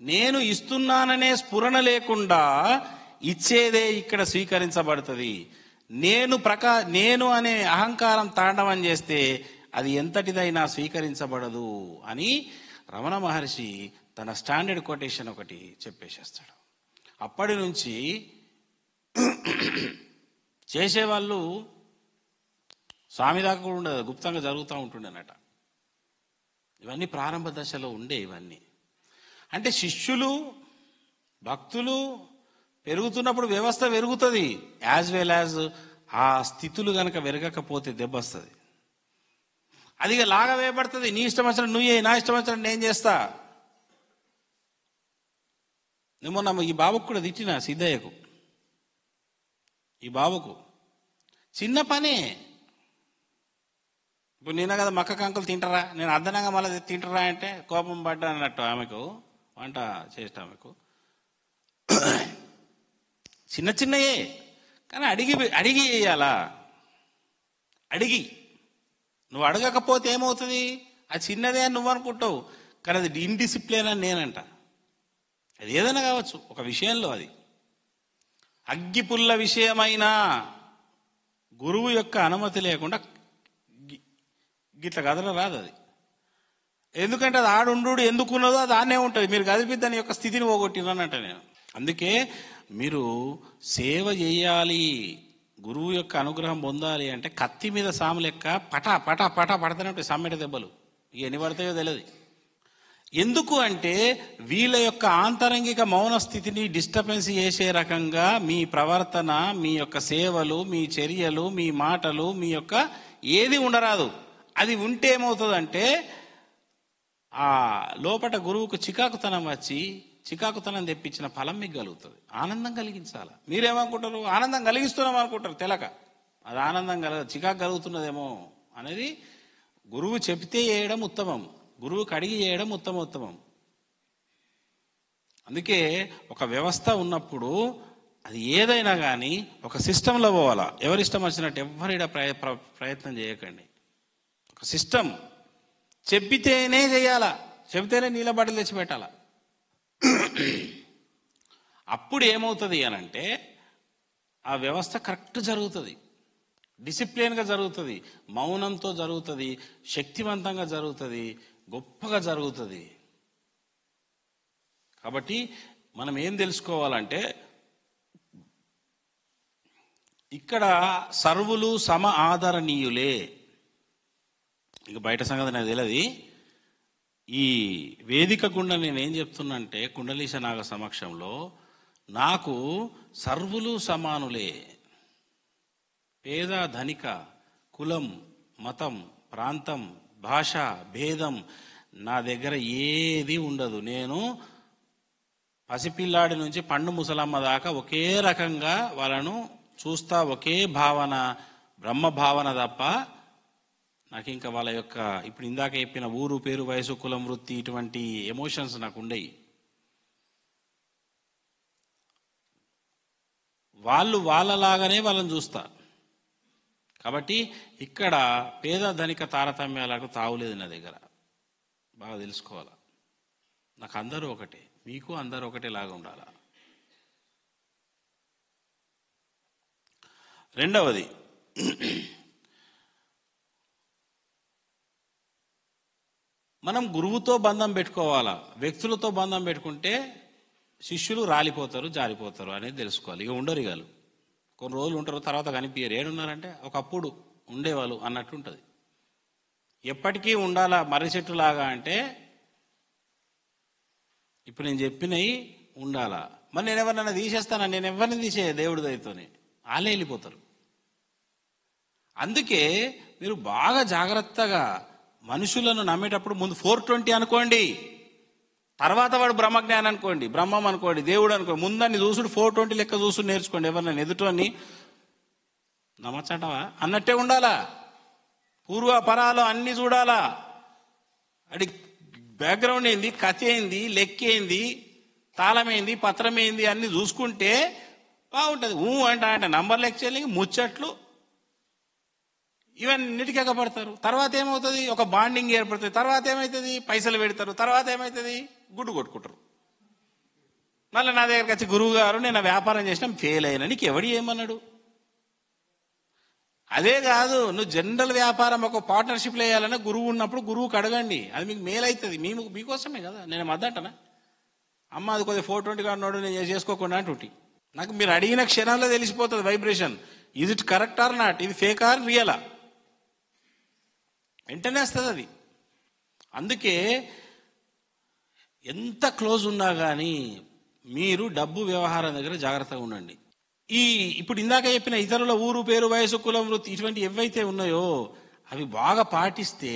నేను ఇస్తున్నాననే స్ఫురణ లేకుండా ఇచ్చేదే ఇక్కడ స్వీకరించబడుతుంది. నేను అనే అహంకారం తాండవం చేస్తే అది ఎంతటిదైనా స్వీకరించబడదు అని రమణ మహర్షి తన స్టాండర్డ్ కొటేషన్ ఒకటి చెప్పేసేస్తాడు. అప్పటి నుంచి చేసేవాళ్ళు స్వామి దాకా కూడా ఉండదు, గుప్తంగా జరుగుతూ ఉంటుండేనట. ఇవన్నీ ప్రారంభ దశలో ఉండే. ఇవన్నీ అంటే శిష్యులు భక్తులు పెరుగుతున్నప్పుడు వ్యవస్థ పెరుగుతుంది, యాజ్ వెల్ యాజ్ ఆ స్థితులు కనుక పెరగకపోతే దెబ్బ వస్తుంది. అది లాగా వేయబడుతుంది. నీ ఇష్టం వచ్చినట్టు నువ్వే, నా ఇష్టం వచ్చినట్టు నేను చేస్తా. మొన్న ఈ బాబుకు కూడా తిట్టిన, సిద్ధయ్యకు, ఈ బాబుకు చిన్న పనే. ఇప్పుడు నేనే కదా మక్క కంకులు తింటారా, నేను అర్ధనంగా మళ్ళీ తింటారా అంటే కోపం పడ్డా అన్నట్టు ఆమెకు, వంట చేసిన ఆమెకు. చిన్నయే కానీ అడిగి వేయాలా. నువ్వు అడగకపోతే ఏమవుతుంది, అది చిన్నదే అని నువ్వు అనుకుంటావు, కానీ అది ఇన్డిసిప్లిన్ అని నేనంట. అది ఏదైనా కావచ్చు, ఒక విషయంలో అది అగ్గిపుల్ల విషయమైనా గురువు యొక్క అనుమతి లేకుండా గిట్ల కదల రాదు అది. ఎందుకంటే అది ఆడుండు ఎందుకున్నదో అది ఆనే ఉంటుంది. మీరు కదిపి దాని యొక్క స్థితిని పోగొట్టిననంట నేను. అందుకే మీరు సేవ చేయాలి, గురువు యొక్క అనుగ్రహం పొందాలి అంటే కత్తి మీద సాము లెక్క పటా పటా పటా పడతానే ఉంటాయి సమ్మెట దెబ్బలు. ఎన్ని పడతాయో తెలియదు. ఎందుకు అంటే వీళ్ళ యొక్క ఆంతరంగిక మౌన స్థితిని డిస్టర్బెన్స్ చేసే రకంగా మీ ప్రవర్తన, మీ యొక్క సేవలు, మీ చర్యలు, మీ మాటలు, మీ యొక్క ఏది ఉండరాదు. అది ఉంటే ఏమవుతుందంటే ఆ లోపట గురువుకు చికాకుతనం తెప్పించిన ఫలం మీకు కలుగుతుంది. ఆనందం కలిగించాలి. మీరేమనుకుంటారు, ఆనందం కలిగిస్తున్నాం అనుకుంటారు, తెలక అది ఆనందం చికాకు కలుగుతున్నదేమో అనేది. గురువు చెప్తే చేయడం ఉత్తమం, గురువుకి అడిగి చేయడం ఉత్తమం. అందుకే ఒక వ్యవస్థ ఉన్నప్పుడు అది ఏదైనా కానీ ఒక సిస్టంలో పోవాలా. ఎవరిష్టం వచ్చినట్టు ఎవరిడ ప్రయత్నం చేయకండి. ఒక సిస్టమ్ చెప్పితేనే చేయాలా, చెబితేనే నీళ్ళ బాటిల్ తెచ్చిపెట్టాలా. అప్పుడు ఏమవుతుంది అనంటే ఆ వ్యవస్థ కరెక్ట్ జరుగుతుంది, డిసిప్లిన్గా జరుగుతుంది, మౌనంతో జరుగుతుంది, శక్తివంతంగా జరుగుతుంది, గొప్పగా జరుగుతుంది. కాబట్టి మనం ఏం తెలుసుకోవాలంటే ఇక్కడ సర్వులు సమ ఆదరణీయులే. ఇక బయట సంగతి నాకు తెలియదు. ఈ వేదిక గుండా నేనేం చెప్తున్నా అంటే కుండలీశ నాగ సమక్షంలో నాకు సర్వులు సమానులే. పేద ధనిక, కులం, మతం, ప్రాంతం, భాష భేదం నా దగ్గర ఏది ఉండదు. నేను పసిపిల్లాడి నుంచి పండు ముసలమ్మ దాకా ఒకే రకంగా వాళ్ళను చూస్తా, ఒకే భావన, బ్రహ్మ భావన తప్ప నాకు ఇంకా వాళ్ళ యొక్క ఇప్పుడు ఇందాక చెప్పిన ఊరు, పేరు, వయసు, కులం, వృత్తి ఇటువంటి ఎమోషన్స్ నాకు ఉండయి. వాళ్ళు వాళ్ళలాగానే వాళ్ళని చూస్తా. కాబట్టి ఇక్కడ పేద ధనిక తారతమ్యాలకు తావులేదు నా దగ్గర. బాగా తెలుసుకోవాలా. నాకు అందరూ ఒకటే, మీకు అందరూ ఒకటేలాగా ఉండాలా. రెండవది, మనం గురువుతో బంధం పెట్టుకోవాలా. వ్యక్తులతో బంధం పెట్టుకుంటే శిష్యులు రాలిపోతారు, జారిపోతారు అనేది తెలుసుకోవాలి. ఇక ఉండరు, ఇక కొన్ని రోజులు ఉంటారు, తర్వాత కనిపించారు. ఏడున్నారంటే ఒకప్పుడు ఉండేవాళ్ళు అన్నట్టు ఉంటుంది. ఎప్పటికీ ఉండాలా మర్రి చెట్టులాగా అంటే ఇప్పుడు నేను చెప్పినవి ఉండాలా. మరి నేను ఎవరినైనా తీసేస్తానా? నేను ఎవరిని తీసే దేవుడి దయతోనే వాళ్ళే వెళ్ళిపోతారు. అందుకే మీరు బాగా జాగ్రత్తగా మనుషులను నమ్మేటప్పుడు ముందు 420 అనుకోండి, తర్వాత వాడు బ్రహ్మజ్ఞానం అనుకోండి, బ్రహ్మం అనుకోండి, దేవుడు అనుకోండి. ముందాన్ని చూసుడు 420 లెక్క చూసుడు నేర్చుకోండి. ఎవరినైనా ఎదుటోని నమ్మచ్చంటవా అన్నట్టే ఉండాలా. పూర్వపరాలు అన్ని చూడాలా. అది బ్యాక్గ్రౌండ్ ఏంది, కథ ఏంది, లెక్క ఏంది, తాళమేంది, పత్రమేంది అన్ని చూసుకుంటే బాగుంటుంది. అంటే నంబర్ లెక్చర్లింగ్, ముచ్చట్లు ఇవన్నిటికీ ఎగపడతారు. తర్వాత ఏమవుతుంది? ఒక బాండింగ్ ఏర్పడుతుంది. తర్వాత ఏమవుతుంది? పైసలు పెడతారు. తర్వాత ఏమవుతుంది? గుడ్డు కొట్టుకుంటారు. మళ్ళీ నా దగ్గరికి వచ్చి గురువు గారు నేను వ్యాపారం చేసినా ఫెయిల్ అయినా, నీకు ఎవడు ఏమన్నాడు? అదే కాదు, నువ్వు జనరల్ వ్యాపారం ఒక పార్ట్నర్షిప్లో వేయాలన్నా గురువు ఉన్నప్పుడు గురువుకి అడగండి, అది మీకు మేలు అవుతుంది. మీకోసమే కదా. నేను మద్దంటనా? అమ్మ అది కొద్దిగా 420గా ఉన్నాడు నేను చేసుకోకుండా అంటుంటి. నాకు మీరు అడిగిన క్షణాల్లో తెలిసిపోతుంది vibration. Is it correct or not, ఇది ఫేక్ ఆర్ రియలా, వెంటనే వస్తుంది అది. అందుకే ఎంత క్లోజ్ ఉన్నా కానీ మీరు డబ్బు వ్యవహారం దగ్గర జాగ్రత్తగా ఉండండి. ఇప్పుడు ఇందాక చెప్పిన ఇతరుల ఊరు, పేరు, వయసు, కులం, వృత్తి ఇటువంటి ఏవైతే ఉన్నాయో అవి బాగా పాటిస్తే,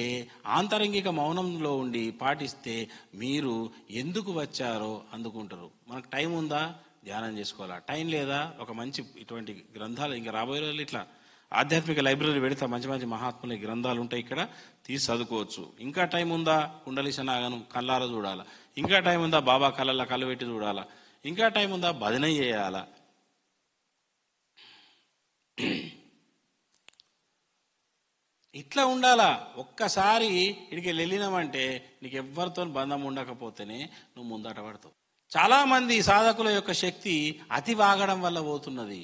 ఆంతరంగిక మౌనంలో ఉండి పాటిస్తే మీరు ఎందుకు వచ్చారో అందుకుంటారు. మనకు టైం ఉందా? ధ్యానం చేసుకోవాలా. టైం లేదా? ఒక మంచి ఇటువంటి గ్రంథాలు ఇంకా రాబోయే రోజులు ఇట్లా ఆధ్యాత్మిక లైబ్రరీ పెడితే మంచి మంచి మహాత్ముల గ్రంథాలు ఉంటాయి, ఇక్కడ తీసి చదువుకోవచ్చు. ఇంకా టైం ఉందా? కుండలీశ నాగను కళ్ళారా చూడాలా. ఇంకా టైం ఉందా? బాబా కళ్ళల్లో కళ్ళు పెట్టి చూడాలా. ఇంకా టైం ఉందా? భజన చేయాలా. ఇట్లా ఉండాలా. ఒక్కసారి ఇడికి వెళ్ళినామంటే నీకు ఎవరితో బంధం ఉండకపోతేనే నువ్వు ముందట పడతావు. చాలామంది సాధకుల యొక్క శక్తి అతి వాగడం వల్ల పోతున్నది,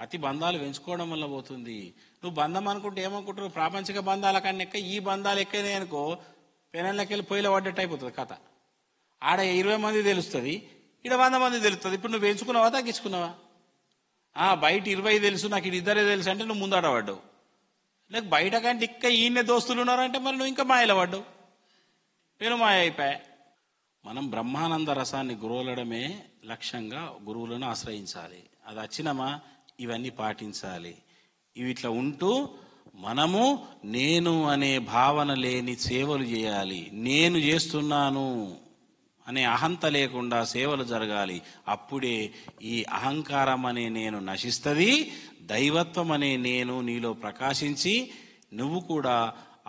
అతి బంధాలు పెంచుకోవడం వల్ల పోతుంది. నువ్వు బంధం అనుకుంటే ఏమనుకుంటారు? ప్రాపంచిక బంధాల కన్నా ఎక్క ఈ బంధాలు ఎక్కనే అనుకో పెనల్లోకి వెళ్ళి పొయ్యిలో పడ్డట్టు అయిపోతుంది కథ. ఆడ 20 మంది తెలుస్తుంది, ఇక్కడ 100 మంది తెలుస్తుంది. ఇప్పుడు నువ్వు పెంచుకున్నావా తగ్గించుకున్నావా? బయట 20 తెలుసు, నాకు ఇది ఇద్దరే తెలుసు అంటే నువ్వు ముందట పడ్డావు. లేక బయట కంటే ఇంకా ఈయన దోస్తులు ఉన్నారంటే మరి నువ్వు ఇంకా మాయలో పడ్డావు, నేను మాయ అయిపోయా. మనం బ్రహ్మానంద రసాన్ని గురువులడమే లక్ష్యంగా గురువులను ఆశ్రయించాలి. అది వచ్చినమా ఇవన్నీ పాటించాలి. ఇవి ఇట్లా ఉంటూ మనము నేను అనే భావన లేని సేవలు చేయాలి. నేను చేస్తున్నాను అనే అహంత లేకుండా సేవలు జరగాలి. అప్పుడే ఈ అహంకారం అనే నేను నశిస్తుంది, దైవత్వం అనే నేను నీలో ప్రకాశించి నువ్వు కూడా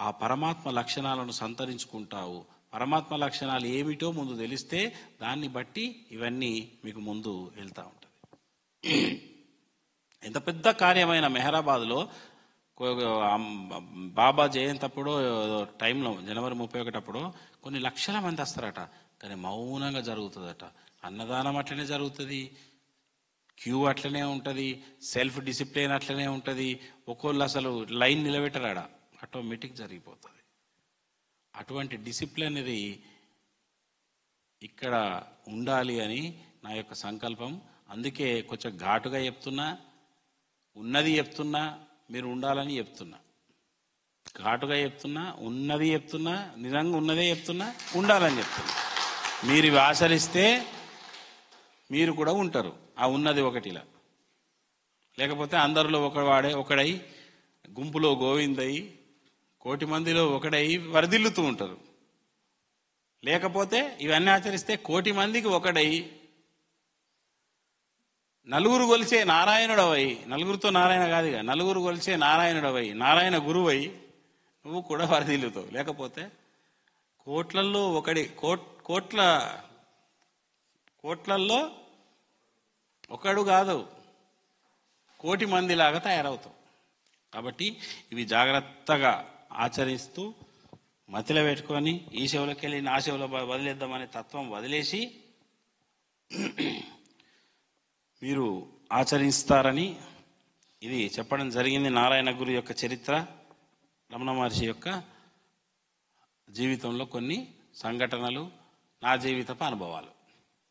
ఆ పరమాత్మ లక్షణాలను సంతరించుకుంటావు. పరమాత్మ లక్షణాలు ఏమిటో ముందు తెలిస్తే దాన్ని బట్టి ఇవన్నీ మీకు ముందు వెళ్తూ ఉంటుంది. ఎంత పెద్ద కార్యమైన మెహరాబాద్లో బాబా జయంతి అప్పుడు టైంలో జనవరి 31 అప్పుడు కొన్ని లక్షల మంది వస్తారట. కానీ మౌనంగా జరుగుతుందట. అన్నదానం అట్లనే జరుగుతుంది, క్యూ అట్లనే ఉంటుంది, సెల్ఫ్ డిసిప్లిన్ అట్లనే ఉంటుంది. ఒక్కోళ్ళు అసలు లైన్ నిలబెట్టరాడ, ఆటోమేటిక్ జరిగిపోతుంది. అటువంటి డిసిప్లిన్ ఇది ఇక్కడ ఉండాలి అని నా యొక్క సంకల్పం. అందుకే కొంచెం ఘాటుగా చెప్తున్నా, ఉన్నది చెప్తున్నా, మీరు ఉండాలని చెప్తున్నా. ఘాటుగా చెప్తున్నా, ఉన్నది చెప్తున్నా, నిజంగా ఉన్నదే చెప్తున్నా, ఉండాలని చెప్తున్నా. మీరు ఇవి ఆచరిస్తే మీరు కూడా ఉంటారు ఆ ఉన్నది ఒకటిలా. లేకపోతే అందరిలో ఒకడై గుంపులో గోవిందై కోటి మందిలో ఒకడై వరదిల్లుతూ ఉంటారు. లేకపోతే ఇవన్నీ ఆచరిస్తే కోటి మందికి ఒకడై నలుగురు కొలిచే నారాయణుడవై, నలుగురితో నారాయణ కాదుగా, నలుగురు కొలిచే నారాయణుడవై, నారాయణ గురువై నువ్వు కూడా వరదిల్లుతావు. లేకపోతే కోట్లల్లో ఒకడి కోట్లల్లో ఒకడు కాదు, కోటి మందిలాగా తయారవుతావు. కాబట్టి ఇవి జాగ్రత్తగా ఆచరిస్తూ మతిలో పెట్టుకొని ఈ చెవులకి వెళ్ళి నా చెవులో వదిలేద్దామనే తత్వం వదిలేసి మీరు ఆచరిస్తారని ఇది చెప్పడం జరిగింది. నారాయణ గురు యొక్క చరిత్ర, రమణ మహర్షి యొక్క జీవితంలో కొన్ని సంఘటనలు, నా జీవితపు అనుభవాలు.